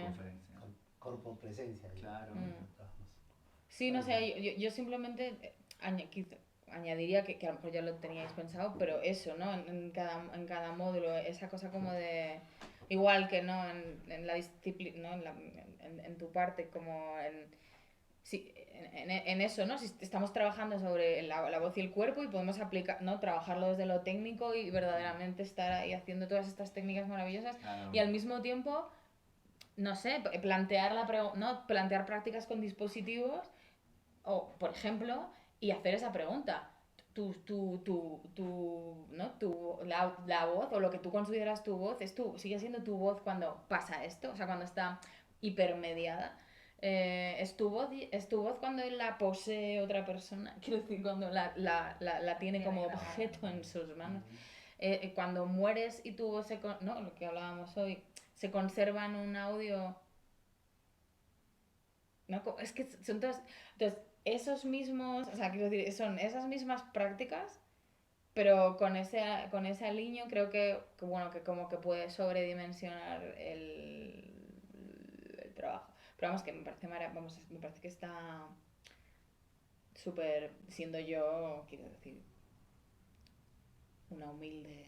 Conferencia. Corpo presencia. Claro. Sí, no sé, yo simplemente añadiría que a lo mejor ya lo teníais pensado, pero eso, ¿no? En cada módulo, esa cosa como de... Igual que, ¿no? En la disciplina, ¿no? En tu parte, como en eso, ¿no? Si estamos trabajando sobre la voz y el cuerpo y podemos aplicar, ¿no? Trabajarlo desde lo técnico y verdaderamente estar ahí haciendo todas estas técnicas maravillosas Claro. y al mismo tiempo, no sé, plantear prácticas con dispositivos o, por ejemplo, y hacer esa pregunta. La voz o lo que tú consideras tu voz sigue siendo tu voz cuando pasa esto, o sea, cuando está hipermediada. Es tu voz cuando la posee otra persona, quiero decir, cuando la tiene como objeto en sus manos. Cuando mueres y tu voz no, lo que hablábamos hoy, se conserva en un audio. No, es que son todos. Entonces, esos mismos, o sea, quiero decir, son esas mismas prácticas, pero con ese aliño creo que bueno, que como que puede sobredimensionar el trabajo. Pero vamos, que me parece que está súper, siendo yo, quiero decir, una humilde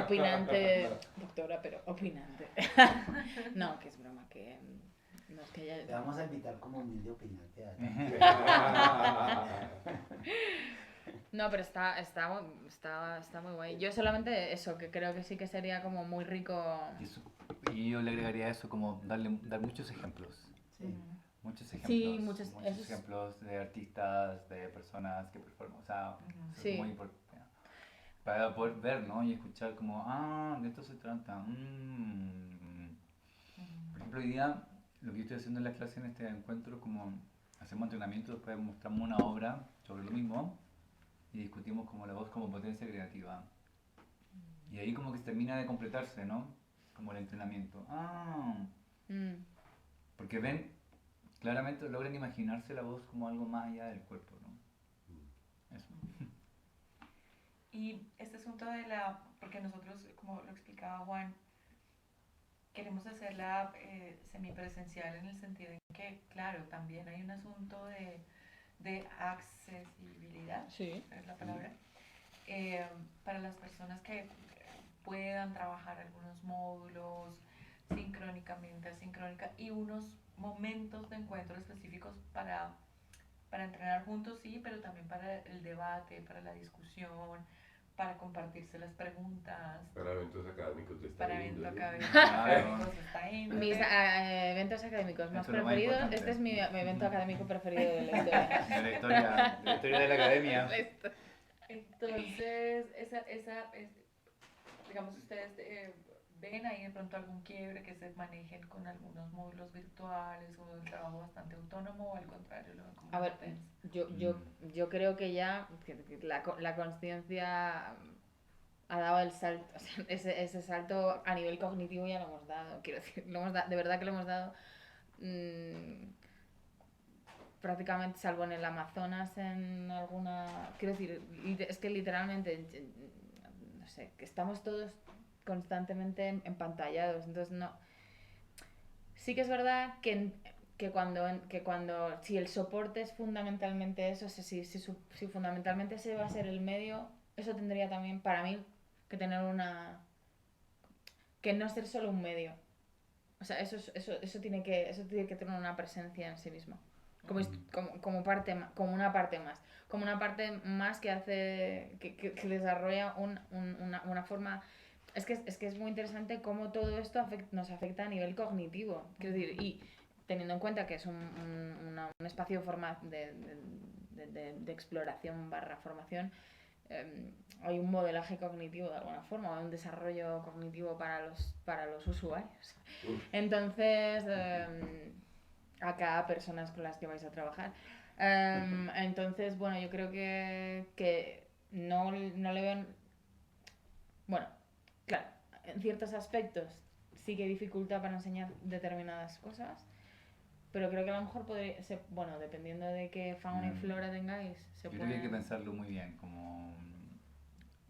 opinante doctora, pero opinante. No, que es broma, que no es que haya... Te vamos a invitar como humilde opinante a No, pero está muy guay. Yo solamente eso, que creo que sí que sería como muy rico. Y yo le agregaría eso, como dar muchos ejemplos. Sí. Muchos ejemplos. Sí, muchos ejemplos de artistas, de personas que performan. O sea, eso Sí. es muy importante. Para poder ver, ¿no? Y escuchar como, de esto se trata. Por ejemplo, hoy día, lo que yo estoy haciendo en la clase en este encuentro, como hacemos entrenamiento, después mostramos una obra sobre lo mismo y discutimos como la voz como potencia creativa. Y ahí como que se termina de completarse, ¿no? Como el entrenamiento. Porque ven, claramente logran imaginarse la voz como algo más allá del cuerpo, ¿no? Eso. Y este asunto porque nosotros, como lo explicaba Juan, queremos hacerla semipresencial en el sentido en que, claro, también hay un asunto de accesibilidad, Sí. es la palabra, para las personas que puedan trabajar algunos módulos sincrónicamente, asincrónica, y unos momentos de encuentro específicos para entrenar juntos, sí, pero también para el debate, para la discusión, para compartirse las preguntas. Para eventos académicos de esta Para índole. eventos académicos de esta índole. Mis eventos académicos más Esto es lo más preferidos, importante. este es mi evento académico preferido de la historia. De la historia de la academia. Entonces, digamos, ustedes ven ahí de pronto algún quiebre, que se manejen con algunos módulos virtuales o un trabajo bastante autónomo, o al contrario, lo ven como A ver, potencia. yo creo que ya la consciencia ha dado el salto, o sea, ese salto a nivel cognitivo ya lo hemos dado, quiero decir, de verdad que lo hemos dado prácticamente, salvo en el Amazonas, en alguna, quiero decir, es que literalmente, no sé, que estamos todos constantemente empantallados, entonces no, sí que es verdad que cuando si el soporte es fundamentalmente eso, si fundamentalmente ese va a ser el medio, eso tendría también para mí que tener que no ser solo un medio, o sea, eso tiene que tener una presencia en sí mismo, como una parte más que hace que desarrolla una alguna forma... Es que es muy interesante cómo todo esto nos afecta a nivel cognitivo. Quiero decir, y teniendo en cuenta que es un espacio de exploración barra formación, hay un modelaje cognitivo de alguna forma, hay un desarrollo cognitivo para los usuarios. Entonces, acá personas con las que vais a trabajar. Entonces, bueno, yo creo que no le veo... Bueno, claro, en ciertos aspectos sí que hay dificultad para enseñar determinadas cosas, pero creo que a lo mejor podría ser, bueno, dependiendo de qué fauna y flora tengáis, se Yo puede... creo que hay que pensarlo muy bien, como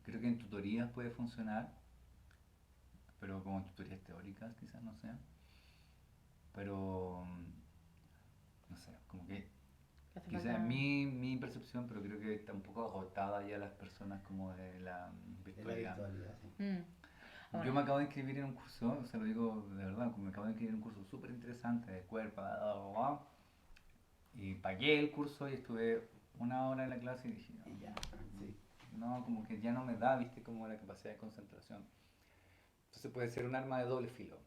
creo que en tutorías puede funcionar, pero como tutorías teóricas quizás, no sé. Pero no sé, como que hace quizás falta- es mi percepción, pero creo que está un poco agotada ya las personas como de la De la virtualidad. virtualidad, sí. Ahora, Yo me acabo de inscribir en un curso, o sea, lo digo de verdad, me acabo de inscribir en un curso súper interesante de cuerpo, y pagué el curso y estuve 1 hora en la clase y dije, Y ya, sí. no, como que ya no me da, viste, como la capacidad de concentración. Entonces puede ser un arma de doble filo,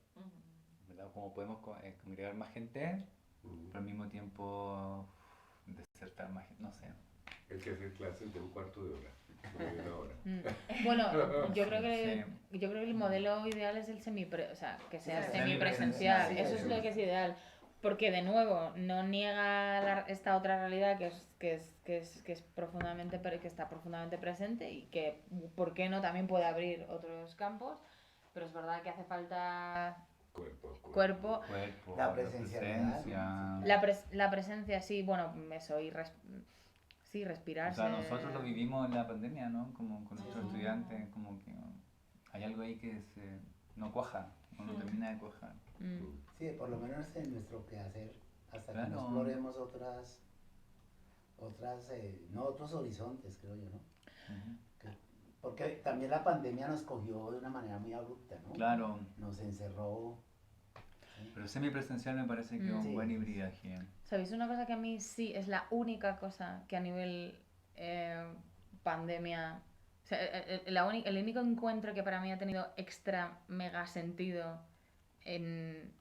¿verdad? Como podemos congregar más gente, pero al mismo tiempo desertar más gente, no sé. Hay que hacer clases de un cuarto de hora, no de 1 hora. Bueno, yo creo Sí. que el modelo ideal es el o sea, que sea Sí, semipresencial. sí, Eso es lo que es ideal. Porque de nuevo, no niega esta otra realidad que está profundamente presente y que, ¿por qué no? También puede abrir otros campos, pero es verdad que hace falta cuerpo. Cuerpo, La presencialidad, presencia. La presencia, sí, bueno, eso, y sí, O respirarse. sea, nosotros lo vivimos en la pandemia, ¿no? Como con nuestros Sí. estudiantes, como que hay algo ahí que no cuaja, no termina de cuajar. Sí, por lo menos en nuestro quehacer, hasta que no Claro. exploremos no otros horizontes, creo yo, ¿no? Ujú. Porque también la pandemia nos cogió de una manera muy abrupta, ¿no? Claro, Nos encerró. ¿sí? pero semipresencial me parece que es un Sí. buen hibridaje. ¿Sabéis una cosa que a mí sí es la única cosa que a nivel pandemia... O sea, el único encuentro que para mí ha tenido extra mega sentido en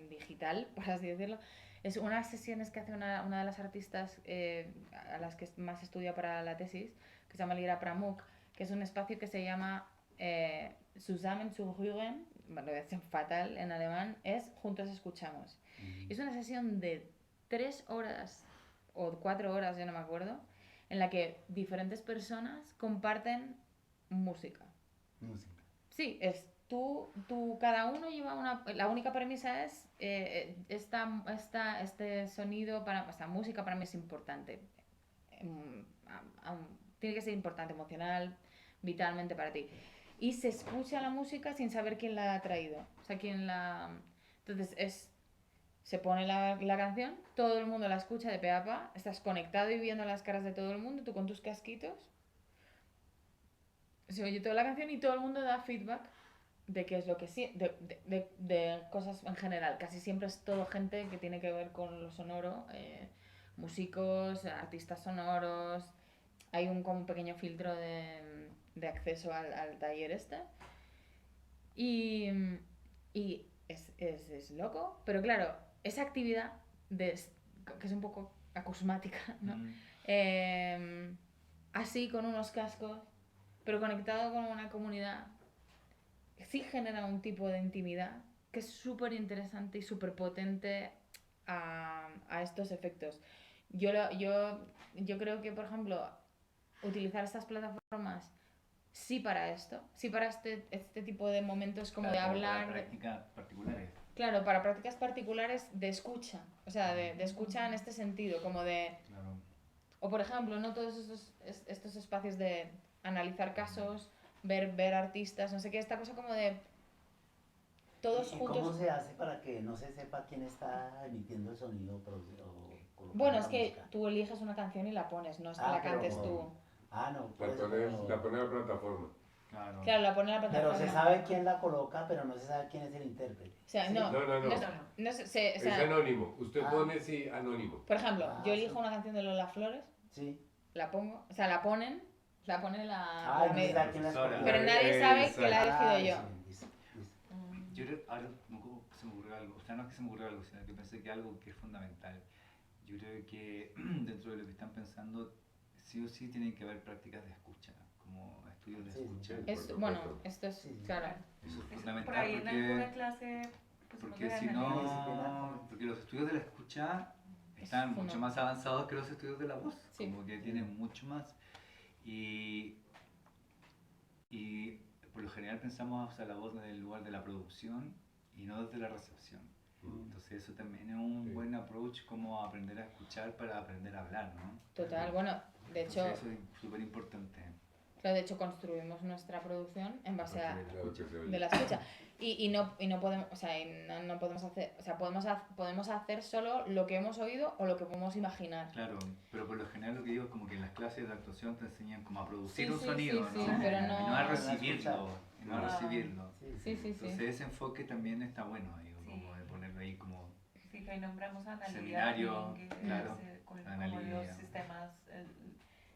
digital, por así decirlo, es unas sesiones que hace una de las artistas a las que más estudia para la tesis, que se llama Lira Pramuk, que es un espacio que se llama Zusammen zu hören, bueno, es fatal en alemán, es Juntos Escuchamos. Es una sesión de 3 horas o 4 horas, ya no me acuerdo, en la que diferentes personas comparten música. Música. Sí, es cada uno lleva la única premisa es este sonido, esta música para mí es importante. Tiene que ser importante emocional, vitalmente para ti. Y se escucha la música sin saber quién la ha traído. O sea, Entonces se pone la canción, todo el mundo la escucha de pe a pa, estás conectado y viendo las caras de todo el mundo, tú con tus casquitos. Se oye toda la canción y todo el mundo da feedback de qué es lo que sí, de cosas en general. Casi siempre es todo gente que tiene que ver con lo sonoro, músicos, artistas sonoros. Hay como un pequeño filtro de acceso al taller este. Y es loco, pero claro, esa actividad que es un poco acusmática, ¿no? Así con unos cascos, pero conectado con una comunidad, sí genera un tipo de intimidad que es súper interesante y súper potente a estos efectos. Yo creo que, por ejemplo, utilizar estas plataformas sí para esto, sí para este tipo de momentos como de hablar. Para prácticas particulares. Claro, para prácticas particulares de escucha, o sea, de escucha en este sentido, como de... Claro. O por ejemplo, no todos estos espacios de analizar casos, ver artistas, no sé qué, esta cosa como de todos ¿Y juntos. cómo se hace para que no se sepa quién está emitiendo el sonido o colocando Bueno, la es que música? tú eliges una canción y la pones, no es que Ah, la pero cantes con- tú. Ah, no, La pues, pone la plataforma. Claro. Claro, la pone en la pero plataforma. se sabe quién la coloca, pero no se sabe quién es el intérprete. O sea, ¿sí? no, No. no sé, o Es sea, anónimo. Usted Ah. pone sí, anónimo. por ejemplo, Ah, yo elijo sí. una canción de Lola Flores, Sí, la pongo, o sea, la ponen La pone la Ah, no sé media. a quién la Profesora. escogió. Pero nadie sabe que la he Ah, elegido yo. listo, listo. Yo creo, ahora no, se me ocurrió algo, o sea, no es que se me ocurrió algo, sino que pensé que algo que es fundamental. Yo creo que dentro de lo que están pensando, sí o sí tienen que haber prácticas de escucha, como estudios de Sí, sí. escucha. Bueno, esto es, Sí, sí. claro. Eso es Por fundamental ahí en alguna porque, clase pusimos porque de si analítica. no, porque los estudios de la escucha Es están mucho fundamental. más avanzados que los estudios de la voz, Sí. como que tienen mucho más. Y por lo general pensamos a la voz desde el lugar de la producción y no desde la recepción. Entonces eso también es un Sí. buen approach como aprender a escuchar para aprender a hablar, ¿no? Total, bueno, de hecho, Entonces eso es súper importante. claro, de hecho construimos nuestra producción en base a Claro que se oye. de la escucha y no podemos, o sea, no podemos hacer, o sea, podemos hacer solo lo que hemos oído o lo que podemos imaginar. Claro, pero por lo general lo que digo es como que en las clases de actuación te enseñan como a producir Sí, un sí, sonido, sí, ¿no? sí, pero Y no no a a recibirlo, y no a Ah. recibirlo. Sí, Sí, sí, sí. Entonces ese enfoque también está bueno, digo, Sí. como de ponerlo ahí como Sí, que ahí nombramos a Analia Seminario, también, que claro, hace con Analia. como los sistemas,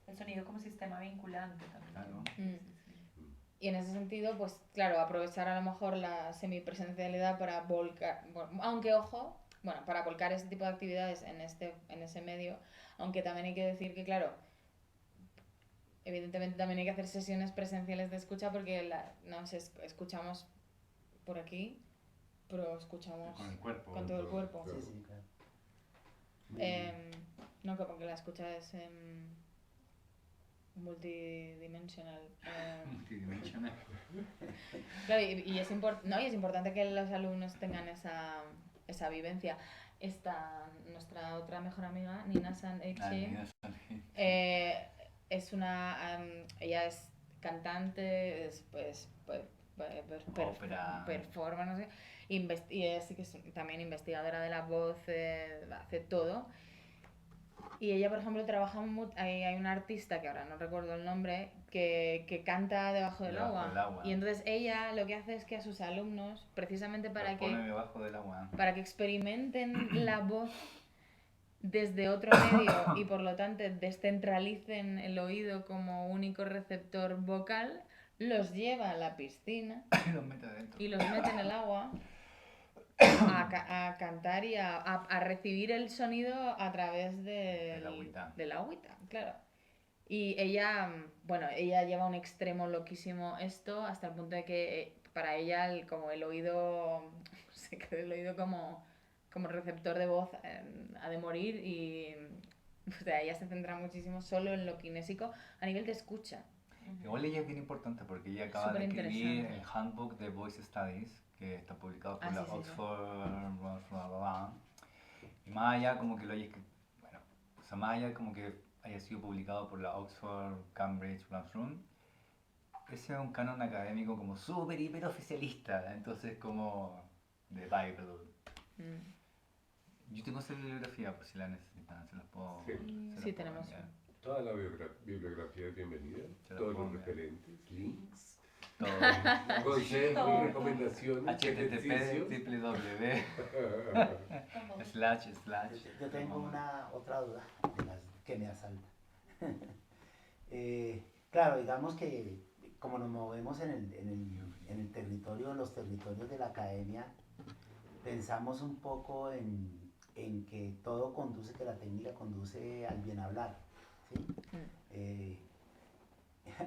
el sonido como sistema vinculante también. Claro. Sí, sí, sí. Y en ese sentido, pues claro, aprovechar a lo mejor la semipresencialidad para volcar, bueno, aunque ojo, bueno, para volcar ese tipo de actividades en ese medio, aunque también hay que decir que claro, evidentemente también hay que hacer sesiones presenciales de escucha porque escuchamos por aquí, pero escuchamos con el cuerpo. con todo el cuerpo. Sí, sí, claro. No, que porque la escucha es multidimensional. Multidimensional. Claro, y es importante que los alumnos tengan esa vivencia. Nuestra otra mejor amiga, Nina San Ekshi, ella es cantante, es Ópera. performer, no sé, y ella sí que es también investigadora de la voz, hace todo. Y ella, por ejemplo, trabaja hay una artista, que ahora no recuerdo el nombre, que canta debajo del Debajo agua. del agua. Y entonces ella lo que hace es que a sus alumnos, precisamente Los pone para debajo del agua. que experimenten la voz desde otro medio y por lo tanto descentralicen el oído como único receptor vocal, los lleva a la piscina Y los mete adentro. y los mete en el agua a cantar y a recibir el sonido a través Del agüita. del agüita, claro. Y ella, bueno, ella lleva a un extremo loquísimo esto hasta el punto de que para ella como el oído, se cree el oído como receptor de voz ha de morir y o sea, ella se centra muchísimo solo en lo kinésico a nivel de escucha. Igual ella es bien importante porque ella acaba de escribir Superinteresante. el Handbook de Voice Studies, que está publicado por Ah, la sí, sí, sí. Oxford, bla, bla, bla. Y más allá como que lo haya escrito, bueno, o sea, más allá como que haya sido publicado por la Oxford, Cambridge, Blackroom, ese es un canon académico como súper hiper oficialista, entonces como de Bible. Mm. Yo tengo esa bibliografía por si la necesitan, se las puedo, Sí. se las Sí, puedo tenemos. enviar. Toda la bibliografía es bienvenida, Se la todos pongo. los referentes, links, Todo. consejos, Todo. recomendaciones, ejercicios. http www / Yo tengo otra duda de las que me asalta. Claro, digamos que como nos movemos en el territorio, los territorios de la academia, pensamos un poco en que todo conduce, que la técnica conduce al bien hablar, ¿sí?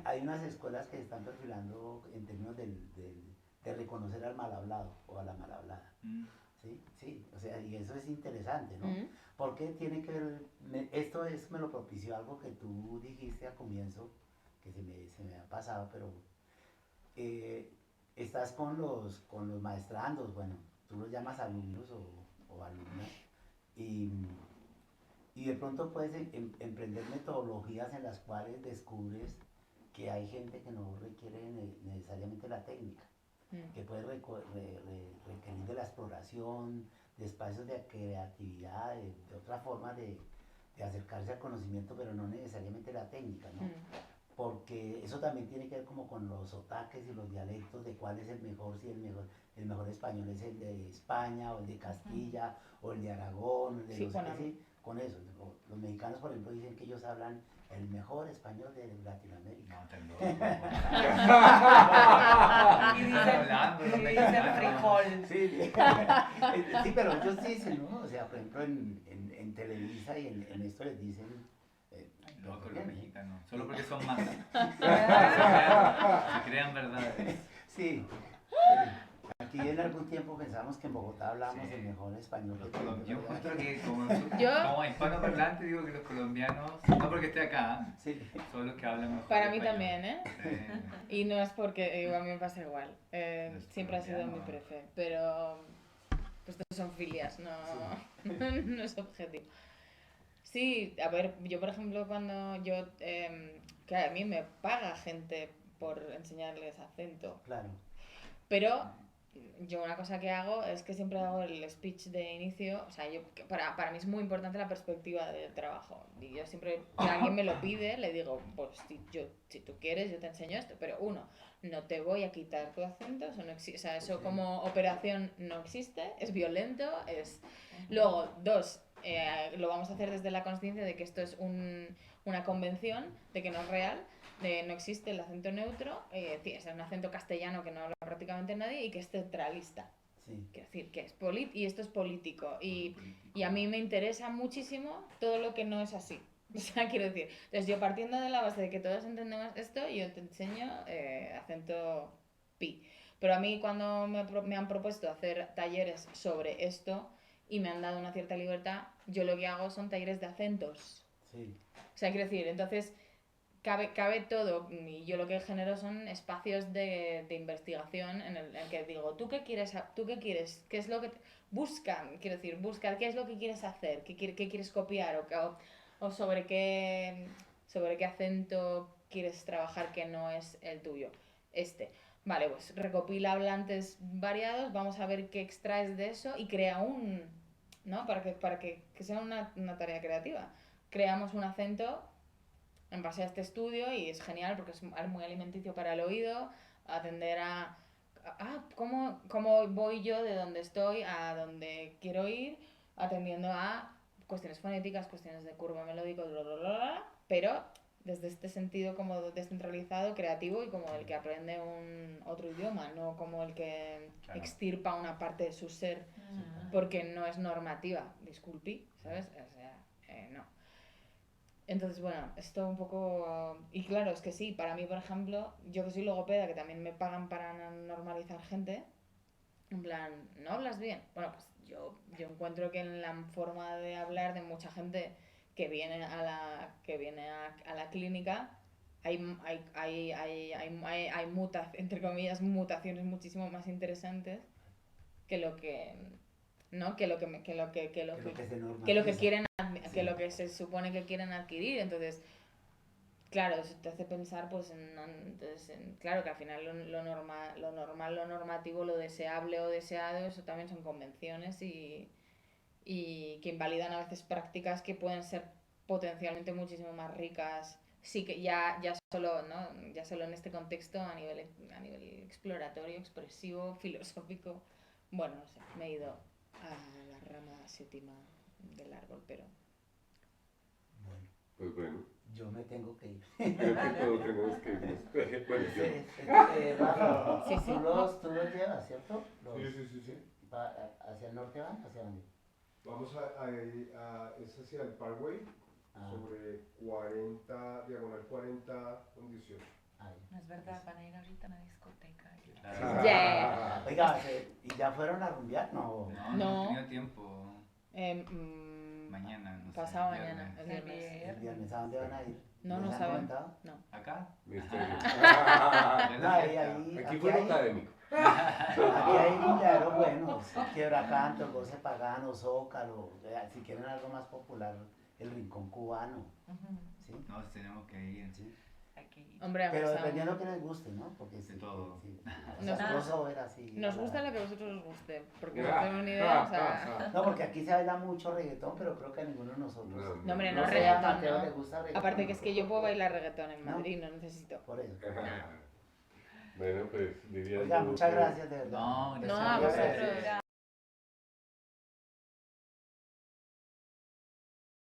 Hay unas escuelas que están perfilando en términos de reconocer al mal hablado o a la mal hablada. ¿Sí? Sí, o sea, y eso es interesante, ¿no? Mm. Porque tiene que ver, me lo propició algo que tú dijiste al comienzo, que se me ha pasado, pero estás con los maestrandos, bueno, tú los llamas alumnos o alumnas, y de pronto puedes emprender metodologías en las cuales descubres que hay gente que no requiere necesariamente la técnica, que puede requerir de la exploración, de espacios de creatividad, de otra forma de acercarse al conocimiento, pero no necesariamente la técnica, ¿no? Porque eso también tiene que ver como con los sotaques y los dialectos de cuál es el mejor, si el mejor español es el de España o el de Castilla o el de Aragón, el de Sí, los con eso. Los mexicanos, por ejemplo, dicen que ellos hablan el mejor español de Latinoamérica. No, tan loco. Y dicen frijol. Sí, sí, pero ellos dicen, ¿no? O sea, por ejemplo, en Televisa y en esto les dicen... Loco, los ¿no? mexicanos. Solo porque son más. Se crean verdades. Sí. Aquí en algún tiempo pensamos que en Bogotá hablamos el mejor español que tenemos. Yo encuentro que como hispanoparlante digo que los colombianos, no porque esté acá, Sí. son los que hablan mejor Para mí español. también, ¿eh? Sí. Y no es porque, igual a mí me pasa igual. Los Siempre ha sido mi colombianos. prefe, pero pues estos son filias, no, no es objetivo. Sí, a ver, yo por ejemplo cuando que a mí me paga gente por enseñarles acento, Claro. pero yo una cosa que hago es que siempre hago el speech de inicio, o sea, para mí es muy importante la perspectiva del trabajo. Y yo siempre, si alguien me lo pide, le digo, pues si tú quieres, yo te enseño esto, pero uno, no te voy a quitar tu acento, eso no existe, o sea, eso como operación no existe, es violento, es... Luego, dos, lo vamos a hacer desde la consciencia de que esto es una convención, de que no es real, de no existe el acento neutro, es un acento castellano que no habla prácticamente nadie y que es centralista. Sí. Quiero decir, que es y esto es político. Y a mí me interesa muchísimo todo lo que no es así. O sea, quiero decir, entonces yo partiendo de la base de que todos entendemos esto, yo te enseño acento pi. Pero a mí cuando me han propuesto hacer talleres sobre esto y me han dado una cierta libertad, yo lo que hago son talleres de acentos. Sí. O sea, quiero decir, entonces cabe todo y yo lo que genero son espacios de investigación en el que digo, ¿tú qué quieres? ¿Qué es lo que busca? Quiero decir, busca qué es lo que quieres hacer, qué quieres copiar o sobre qué acento quieres trabajar que no es el tuyo. Vale, pues recopila hablantes variados, vamos a ver qué extraes de eso y crea ¿no? Para que sea una tarea creativa. Creamos un acento en base a este estudio y es genial porque es muy alimenticio para el oído, atender cómo voy yo de donde estoy a donde quiero ir, atendiendo a cuestiones fonéticas, cuestiones de curva melódico, pero desde este sentido como descentralizado, creativo y como el que aprende otro idioma, no como el que extirpa una parte de su ser porque no es normativa, disculpi, ¿sabes? O sea, no. Entonces, bueno, esto un poco... Y claro, es que sí, para mí, por ejemplo, yo que soy logopeda, que también me pagan para normalizar gente, en plan, ¿no hablas bien? Bueno, pues yo encuentro que en la forma de hablar de mucha gente que viene a la clínica hay entre comillas, mutaciones muchísimo más interesantes que lo que... ¿no? Que lo que quieren, que lo que se supone que quieren adquirir. Entonces, claro, eso te hace pensar, pues, claro, que al final lo normal, lo normativo, lo deseable o deseado, eso también son convenciones y que invalidan a veces prácticas que pueden ser potencialmente muchísimo más ricas. Sí que ya solo, ¿no? Ya solo en este contexto a nivel exploratorio, expresivo, filosófico. Bueno, no sé, me he ido a la rama séptima del árbol, pero... Bueno, Pues bueno, yo me tengo que ir. creo que todos tenemos que irnos. Bueno, yo- Rafa, Sí, sí. tú los llevas, ¿cierto? Sí. ¿Hacia el norte van? ¿Hacia dónde? Vamos es hacia el Parkway, Ah, sobre 40, diagonal 40 con 18. ahí. No es verdad, van a ir ahorita a una discoteca. Claro. Yeah. Oiga, ¿y ya fueron a rumbear? No. No he tenido tiempo. Mañana, Mañana, no sé. pasado viernes. mañana, el viernes. El viernes, ¿a dónde van a ir? No, no ¿Les han saben. comentado? No. ¿Acá? misterio. No, Aquí fue lo académico. Aquí hay rumbeaderos buenos. Quebracanto, Goce Pagano, Zócalo. Si quieren algo más popular, el Rincón Cubano. ¿Sí? No, tenemos que ir. Sí. Aquí. Hombre, Pero o sea, dependiendo que les guste, ¿no? Porque De todo. sí. Nos- crossover así. nos gusta lo que a vosotros os guste, porque no tengo ni idea, o sea... No, porque aquí se baila mucho reggaetón, pero creo que a ninguno de nosotros. No, hombre, No no sé, reggaetón, a Mateo no. le gusta reggaetón. Aparte que es que yo puedo bailar reggaetón en ¿No? Madrid, no necesito. Por eso. Bueno, pues diría Oiga, yo muchas que- gracias, de verdad. No, No, a Gracias. vosotros.